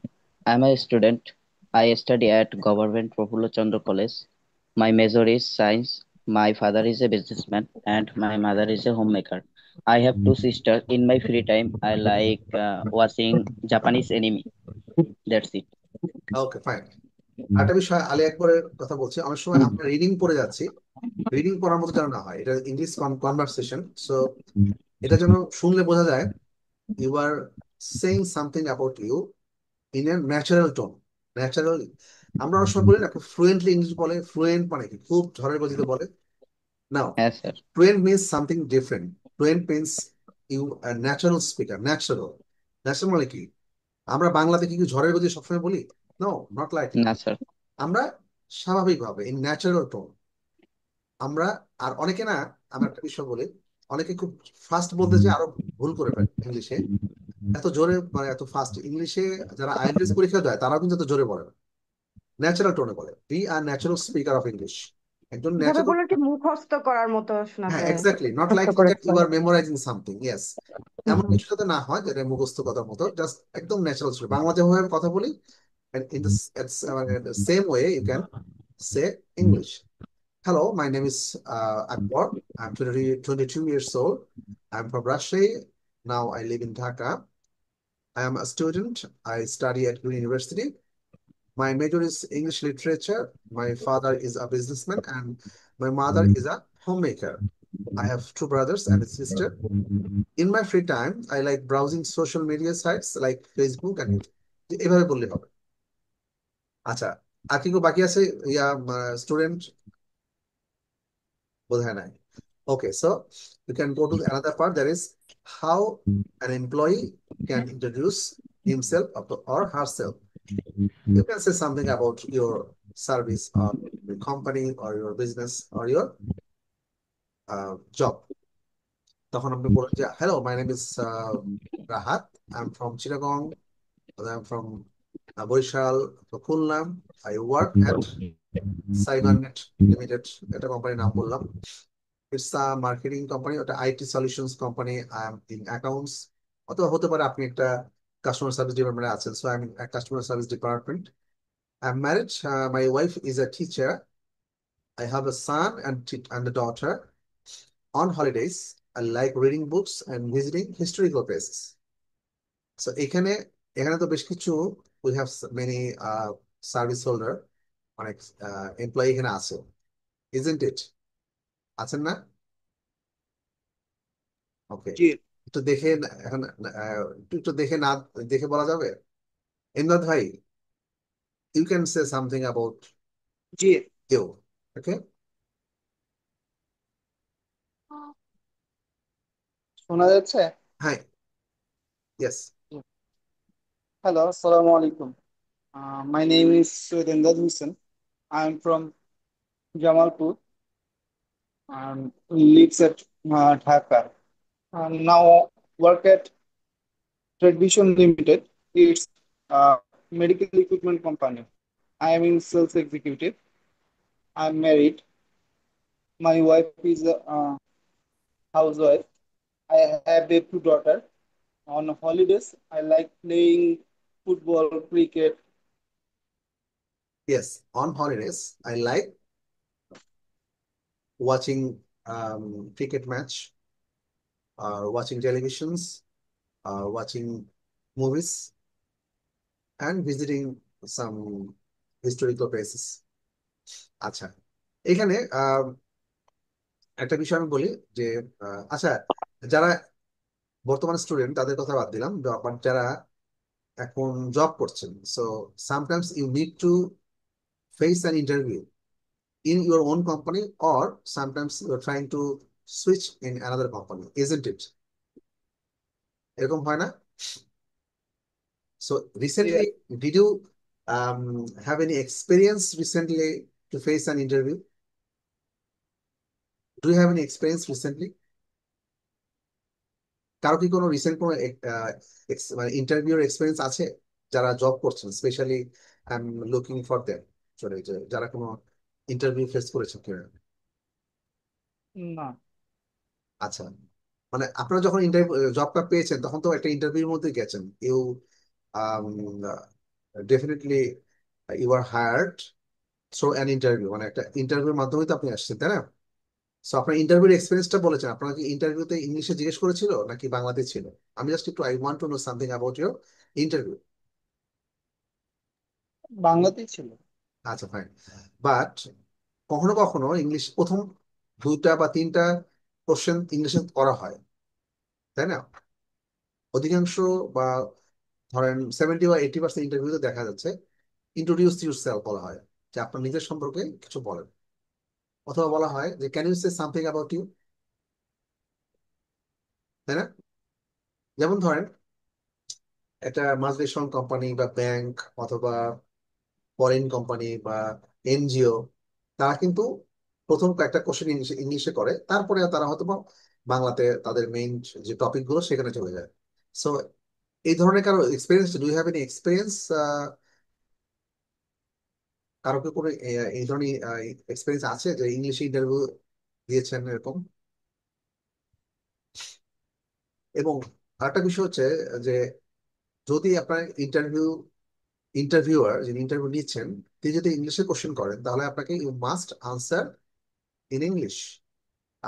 I am a student. I study at Government Prafullo Chandra College. My major is science. My father is a businessman and my mother is a homemaker. I have two sisters. In my free time, I like watching Japanese anime. That's it. Okay, fine. আরেকটা বিষয় আলী আকবরের কথা বলছি, অনেক সময় আমরা reading পড়ে যাচ্ছি, রিডিং পড়ার মতো যেন না হয়, এটা ইংলিশ কনভারসেশন। সো এটা যেন শুনলে বোঝা যায় you are saying something about you in a natural tone. Natural, আমরা অনেক সময় বলি না খুব ফ্লুয়েন্টলি ইংলিশ বলে, ফ্লুয়েন্ট মানে কি খুব ঝড়ের গতিতে বলে। নাও হ্যাঁ sir. Fluent means something different. Fluent means you natural speaker. Natural, natural মানে কি? আমরা বাংলাতে কি ঝড়ের গতি সবসময় বলি? No, not like. না স্যার। আমরা স্বাভাবিকভাবে ইন ন্যাচারাল টোন আমরা। আর অনেকে না, আমরা একটা বিষয় বলি, অনেকে খুব ফাস্ট বলতে যে আরো ভুল করে ফেলে ইংলিশে, এত জোরে মানে এত ফাস্ট ইংলিশে। যারা আইএলটিএস পরীক্ষা দেয় তারাও কিন্তু এত জোরে বলে না, ন্যাচারাল টোনে বলে। Be are natural speaker of English. একজন এভাবে ন্যাচারাল, বললে কি মুখস্থ করার মতো হ্যাঁ শোনাতে? এক্স্যাক্টলি, নট লাইক কষ্ট করে that you are memorising something. Yes, এমন হুম। কিছু যাতে না হয় যেটা মুখস্থ কথার মতো, জাস্ট একদম ন্যাচারাল স্পিক। বাংলা যেভাবে কথা বলি, and in the same way you can say English. Hello, my name is Akbar. I'm 22 years old. I'm from Rajshahi. Now I live in Dhaka. I am a student. I study at Green University. My major is English literature. My father is a businessman and my mother is a homemaker. I have two brothers and a sister. In my free time, I like browsing social media sites like Facebook and YouTube. এভাবে বললে হবে। আচ্ছা, আর কি বাকি আছে? ইয়া student বোধহয় নাই। Okay, so you can go to another part, that is how an employee can introduce himself or herself. You can say something about your service or your company or your business or your job. তখন আপনি বলেন যে hello, my name is Rahat. I'm from Chittagong. I'm from Borishal, Khulna. I work at Cybernet Limited. এটা কোম্পানির নাম বললাম। It's a marketing company, ওটা IT solutions company. I am in accounts, অথবা হতে পারে আপনি একটা কাস্টমার সার্ভিস ডিপার্টমেন্টে আছেন। So I am customer service department. I am married, my wife is a teacher. I have a son and a daughter. On holidays, I like reading books and visiting historical places. So এখানে এখানে তো বেশ কিছু, we have many service holder, অনেক employee এখানে আছে, isn't it? আছেন না? ওকে, জি একটু দেখে এখন একটু দেখে না দেখে বলা যাবে? ইমদাদ ভাই, you can say something about জি ইউ। ওকে, শোনা যাচ্ছে? হ্যাঁ, ইয়েস। হ্যালো, আসসালামু আলাইকুম। My name is Syed Imdad Hossain. I am from Jamalpur and lives at Dhaka. And now work at Trade Vision Limited. It's a medical equipment company. I am in sales executive. I'm married. My wife is a housewife. I have a two daughter. On holidays, I like playing football, cricket. Yes, on holidays I like watching cricket match, watching televisions, watching movies, and visiting some historical places. আচ্ছা, এখানে একটা বিষয় আমি বলি যে আচ্ছা, যারা বর্তমান স্টুডেন্ট তাদের কথা বাদ দিলাম, বাট যারা এখন জব করছেন, so sometimes you need to face an interview in your own company, or sometimes you're trying to switch in another company, isn't it? এরকম হয় না? So recently, did you have any experience recently to face an interview? Do you have any experience recently? কারো কি কোনো recent কোনো মানে ইন্টারভিউর experience আছে যারা জব করছেন? Specially I am looking for them, sorry, যারা কোনো ইন্টারভিউ ফেস করেছেন কিনা। না। আচ্ছা, মানে আপনারা যখন ইন্টারভিউ জবটা পেয়েছেন তখন তো একটা ইন্টারভিউর মধ্যে গেছেন, you definitely you are hired through an interview, মানে একটা ইন্টারভিউর মাধ্যমে তো আপনি আসছেন, তাই না? সো আপনার ইন্টারভিউর এক্সপিরিয়েন্সটা বলেছেন, আপনারা কি ইন্টারভিউতে ইংলিশে জিজ্ঞেস করেছিল নাকি বাংলাতে ছিল? আমি জাস্ট একটু I want to know something about your interview. বাংলাতেই ছিল। আচ্ছা, ফাইন। বাট কখনো কখনো ইংলিশ প্রথম 2টা বা 3টা কোশ্চেন ইংলিশে করা হয়, তাই না? অধিকাংশ বা ধরেন 70 বা 80% ইন্টারভিউতে দেখা যাচ্ছে ইন্ট্রোডিউস ইউরসেলফ বলা হয়, যে আপনার নিজের সম্পর্কে কিছু বলেন, অথবা বলা হয় যে can you say something about you, তাই না? যেমন ধরেন একটা মাল্টিনেশনাল কোম্পানি বা ব্যাংক অথবা ফরেন কোম্পানি বা এনজিও, তারা কিন্তু প্রথম কয়েকটা কোশ্চেন ইংলিশে করে, তারপরে তারা হয়তো বা বাংলাতে তাদের মেইন যে টপিক গুলো সেখানে চলে যায়। সো এই ধরনের কারো experience, do you have any experience, কারো কি কোনো এই ধরনের এক্সপিরিয়েন্স আছে যে ইংলিশে ইন্টারভিউ দিয়েছেন এরকম? এবং আরেকটা বিষয় হচ্ছে যে যদি আপনার ইন্টারভিউয়ার যিনি ইন্টারভিউ নিচ্ছেন তিনি যদি ইংলিশে কোশ্চেন করেন, তাহলে আপনাকে you must answer in English,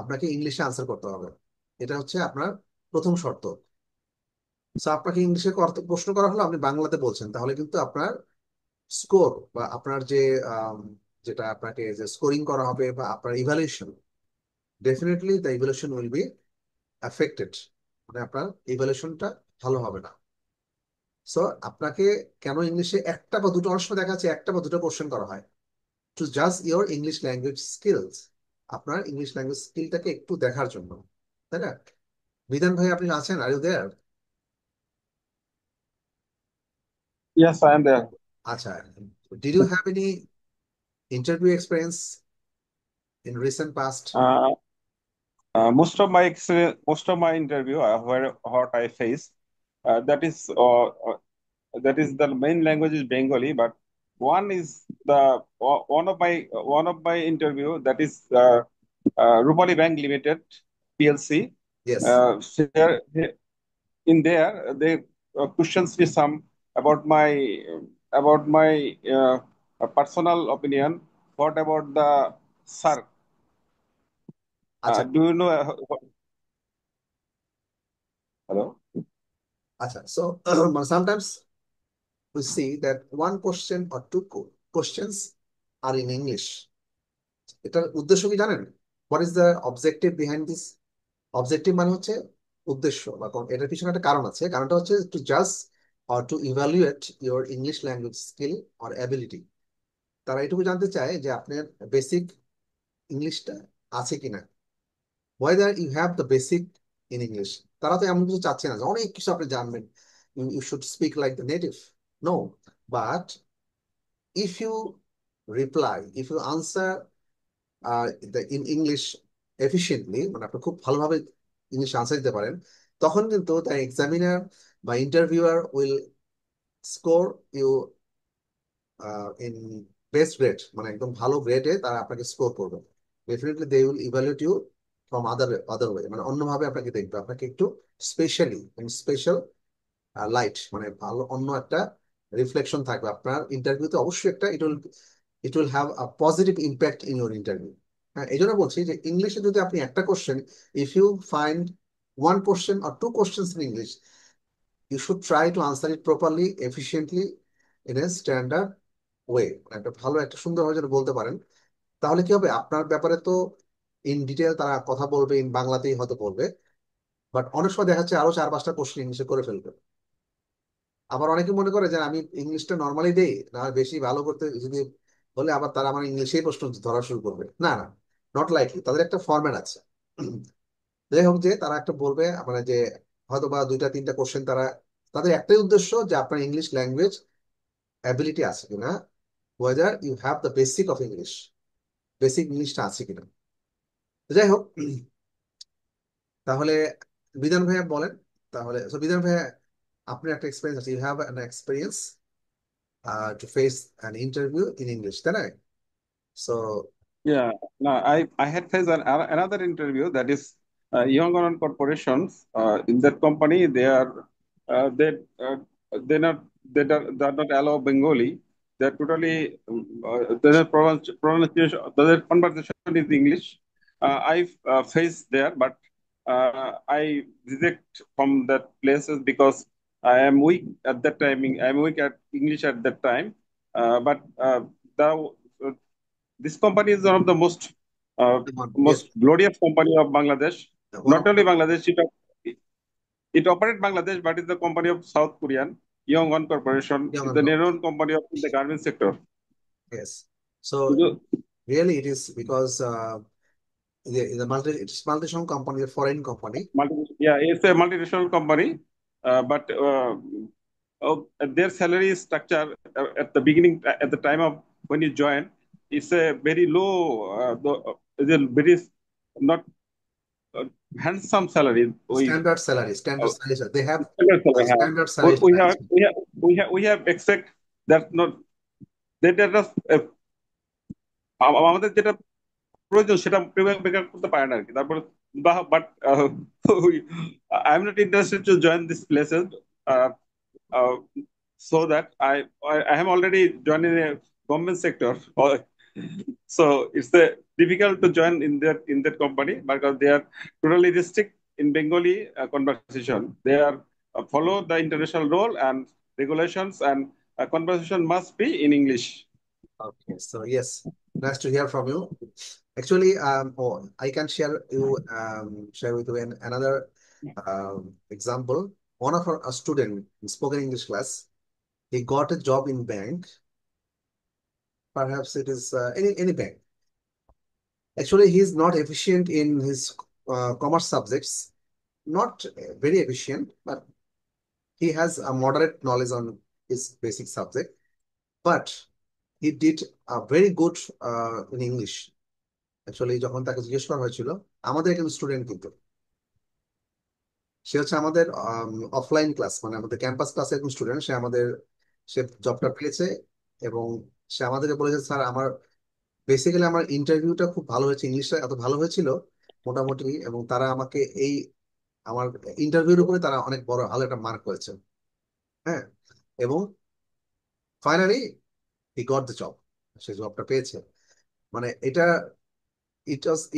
আপনাকে ইংলিশে আনসার করতে হবে। এটা হচ্ছে আপনার প্রথম শর্ত। সো আপনাকে ইংলিশে প্রশ্ন করা হলো, আপনি বাংলাতে বলছেন, তাহলে কিন্তু আপনার স্কোর বা আপনার যে যেটা আপনাকে যে স্কোরিং করা হবে বা আপনার evaluation, definitely the evaluation will be affected, মানে আপনার ইভ্যালুয়েশনটা ভালো হবে না। সো আপনাকে কেন ইংলিশে একটা বা দুটো, অনেক সময় দেখা যাচ্ছে একটা বা দুটো কোশ্চেন করা হয় টু জাজ ইওর ইংলিশ ল্যাঙ্গুয়েজ স্কিলস, আপনার ইংলিশ ল্যাঙ্গুয়েজ স্কিলটাকে একটু দেখার জন্য, তাই না? বিধান ভাই, আপনি আছেন? Are you there? Yes, I am there. আচ্ছা, did you have any interview experience in recent past? Most of my interview, where what I face, that is the main language is Bengali, but one of my interview, that is Rupali Bank Limited PLC. Yes. There, in there they questions me some about my personal opinion. What about the sir? আচ্ছা, Do you know? Hello. আচ্ছা, so sometimes we see that one question or two questions are in English. এটার উদ্দেশ্য কি জানেন? What is the objective behind this? Objective মানে হচ্ছে উদ্দেশ্য, বা এটার পিছনে একটা কারণ আছে। কারণটা হচ্ছে টু জাজ or two evaluate your English language skill or ability. তারা এটুকু জানতে চায় যে আপনার বেসিক ইংলিশটা আছে কিনা, whether you have the basic in English. তারা তো এমন কিছু চাচ্ছে না যে অনেক কিছু আপনি জানবেন, you should speak like the native, no. But if you reply, if you answer in English efficiently, মানে আপনি খুব ভালোভাবে ইংলিশ আনসার দিতে পারেন, তখন কিন্তু দ্য এক্সামিনার বা interviewer will score you in best grade, মানে একদম ভালো গ্রেডে তারা আপনাকে স্কোর করবে। Definitely they will evaluate you from other way, মানে অন্যভাবে আপনাকে দেখবে, আপনাকে একটু স্পেশালি স্পেশাল লাইট, মানে ভালো অন্য একটা রিফ্লেকশন থাকবে আপনার ইন্টারভিউতে। অবশ্যই একটা it will have a positive impact in your interview. হ্যাঁ, এই জন্য বলছি যে ইংলিশে যদি আপনি একটা question, if you find one question or two questions in English, you should try to answer it properly, efficiently, in a standard way. একটা ভালো একটা সুন্দরভাবে যেন বলতে পারেন, তাহলে কি হবে, আপনার ব্যাপারে তো ইন ডিটেল তারা কথা বলবে, ইন বাংলাতেই হয়তো বলবে, বাট অনেক সময় দেখা যাচ্ছে আরো 4-5টা কোশ্চেন ইংলিশে করে ফেলবে। আবার অনেকে মনে করে যে আমি ইংলিশটা নর্মালি দেই, না বেশি ভালো করতে যদি হলে আবার তারা আমার ইংলিশেই প্রশ্ন ধরা শুরু করবে। না না, নট লাইকলি, তাদের একটা ফরম্যাট আছে। যাই হোক, যে তারা একটা বলবে মানে যে হয়তো বা 2-3টা কোশ্চেন তারা, তাদের একটাই উদ্দেশ্য যে আপনার ইংলিশ ল্যাঙ্গুয়েজ অ্যাবিলিটি আছে কিনা, whether you have the basic of English, basic ইংলিশটা আছে কিনা। যাই হোক, তাহলে বিধান ভাইয়া বলেন, তাহলে বিধান ভাইয়া, আপনার একটা এক্সপিরিয়েন্স আছে, you have an experience to face an interview in English, তাই না? So Yeah, no, I had faced another interview that is Young on Corporations. In that company, uh, they not they not allow Bengali. They're totally their pronunciation, their conversation is English. I've faced there, but I reject from that places because I am weak at that time. I'm weak at English at that time. But the this company is one of the yes, most glorious company of Bangladesh. one Not of only the Bangladesh, it operates Bangladesh, but it's the company of South Korean. Yongwon Corporation young is and the good. renowned company of the garment sector. Yes. So really, it is because it's multinational company, a foreign company. Yeah, it's a multinational company, but their salary structure at the beginning, at the time of when you join, it's a very low, it's a very not uh, handsome salary. Standard salary. They have Standard a salary, yeah. standard salary. We have expect that not that আমাদের যেটা প্রয়োজন সেটা বেকার করতে পারে না আর কি। তারপরে but I am not interested to join this places uh, so that I am already joined in a government sector. So it's difficult to join in that company because they are totally restrict in Bengali conversation. They are follow the international rule and regulations, and conversation must be in English. Okay, so yes, nice to hear from you. Actually, I can share with you another example. One of our a student in spoken English class, he got a job in bank. Perhaps it is any bank. Actually, he is not efficient in his commerce subjects. Not very efficient, but he has a moderate knowledge on his basic subject. But he did a very good in English. Actually যখন তাকে জিজ্ঞেস করা হয়েছিল, আমাদের একজন student কিন্তু, সে হচ্ছে আমাদের অফলাইন ক্লাস মানে আমাদের ক্যাম্পাস ক্লাসের একজন স্টুডেন্ট, সে জবটা পেয়েছে। এবং সে আমাদেরকে বলেছে, স্যার আমার বেসিক্যালি আমার ইন্টারভিউটা খুব ভালো হয়েছে, ইংলিশটা এত ভালো হয়েছিল মোটামুটি, এবং তারা আমাকে এই আমার ইন্টারভিউর উপরে তারা অনেক বড় ভালো একটা মার্ক করেছে। হ্যাঁ, এবং finally he got the job, সে জবটা পেয়েছে। মানে এটা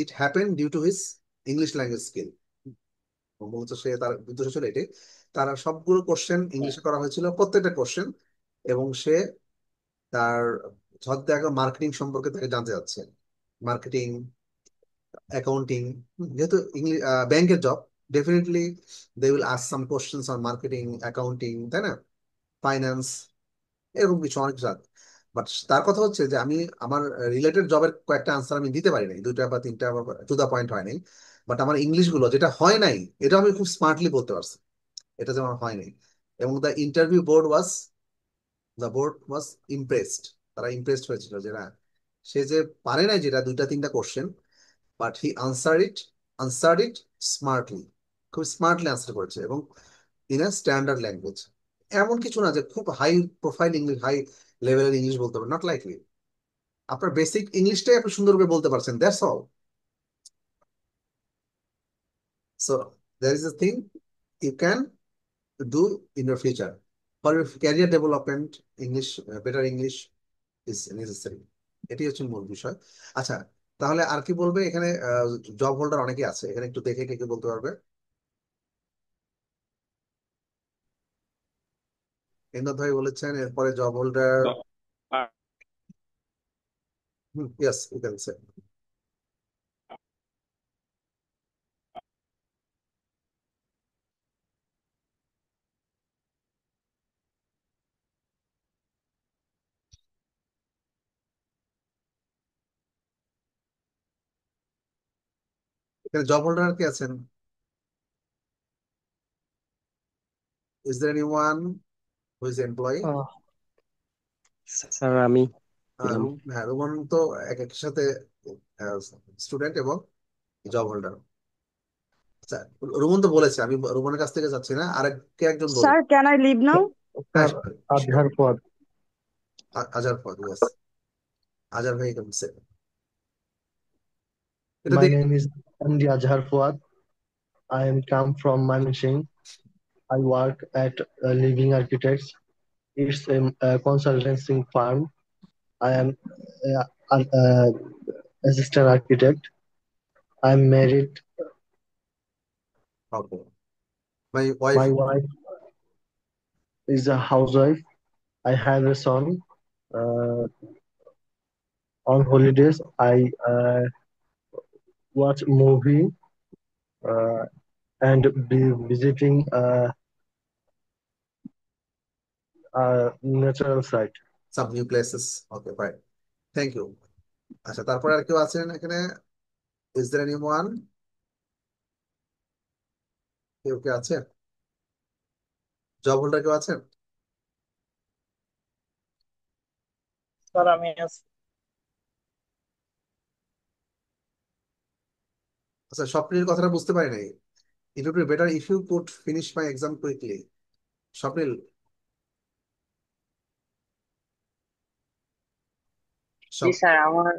it happen due to his English language skill. মূলত সে তার উদ্দেশ্য ছিল এটাই, তারা সবগুলো কোশ্চেন ইংলিশে করা হয়েছিল, প্রত্যেকটা কোশ্চেন। এবং সে তার দেখা মার্কেটিং সম্পর্কে তাকে জানতে যাচ্ছে, মার্কেটিং, অ্যাকাউন্টিং, যেহেতু ইংলিশ ব্যাংকের job, definitely they will ask some questions on marketing, accounting, তাই না, ফাইন্যান্স, এরকম কিছু অনেক কিছু। বাট তার কথা হচ্ছে যে আমি আমার রিলেটেড জবের কয়েকটা আনসার আমি দিতে পারি নাই, 2টা বা 3টা টু দা পয়েন্ট হয় নাই। বাট আমার ইংলিশ গুলো যেটা হয় নাই, এটা আমি খুব স্মার্টলি বলতে পারছি, এটা যেমন হয় নাই। এবং দ্য বোর্ড ওয়াজ ইমপ্রেসড, তারা ইমপ্রেসড হয়েছিল যে না, সে যে পারে নাই যেটা 2-3টা question, but he answered it smartly, খুব স্মার্টলি আনসার করেছে, এবং ইন আ স্ট্যান্ডার্ড ল্যাঙ্গুয়েজ। এমন কিছু না যে খুব হাই প্রোফাইল ইংলিশ, হাই লেভেলের ইংলিশ বলতে হবে, নট লাইকলি। আপনার বেসিক ইংলিশটাই আপনি সুন্দর করে বলতে পারছেন, that's all. So there is a thing you can do in your future for your career development. English, better English is necessary, এটি হচ্ছে মূল বিষয়। আচ্ছা, তাহলে আর কি বলবে এখানে? জব হোল্ডার অনেকে আছে এখানে, একটু দেখে কে কে বলতে পারবে? ইন্দ্র ভাই বলেছেন, এরপরে job holder. So, uh, yes, you can say. এখানে জব হোল্ডার কি আছেন? Is there anyone who is employee? Sir আমি ছিলাম। হ্যাঁ, রোমন তো এক একের সাথে স্টুডেন্ট এবং জব হোল্ডার। আচ্ছা, রোমন তো বলেছে, আমি রোমনের কাছ থেকে যাচ্ছি না, আর কে একজন বলুন। Sir, can I leave now? হ্যাঁ, স্যার আজহার পদ। আজার ফর, ইয়েস, আজার ভাই কেমন সে? এটা My দেখি। name is MD Azhar Fuad. I am come from Mymensingh. I work at Living Architects. It's a consultancy firm. I am an assistant architect. I'm married. Okay, my wife. My wife is a housewife. I have a son. On holidays, I watch movie uh, and be visiting a natural site. Some new places. Okay, fine, thank you. আচ্ছা, তারপরে আর কেউ আছেন এখানে? Is there anyone? কেউ কে আছে? Job holder কেউ আছেন? স্যার আমি আছি। আচ্ছা, স্বপ্নের কথাটা বুঝতে পারি নাই। It would be better if you could finish my exam quickly. Swapnil, জি সব। স্যার, আমার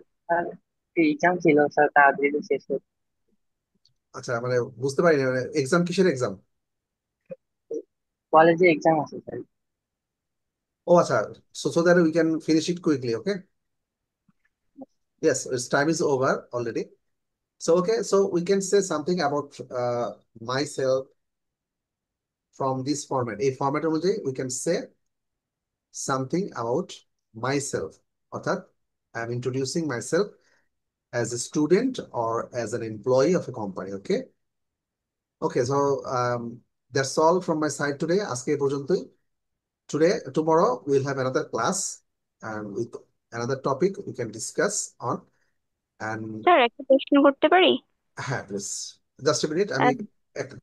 এক্সাম ছিল স্যার, তাড়াতাড়ি শেষ হয়েছে। আচ্ছা, মানে বুঝতে পারি না, মানে এক্সাম কিসের এক্সাম? কলেজে এক্সাম আছে স্যার। ও আচ্ছা, so that we can finish it quickly, okay? Yes, its time is over already. So okay, so we can say something about myself from this format. A format অনুযায়ী we can say something about myself. অর্থাৎ I am introducing myself as a student or as an employee of a company, okay? Okay, so that's all from my side today. আজকে এই পর্যন্তই। Tomorrow we'll have another class and with another topic we can discuss on. And sir একটা প্রশ্ন করতে পারি? হ্যাঁ, please, just a minute, আমি একটা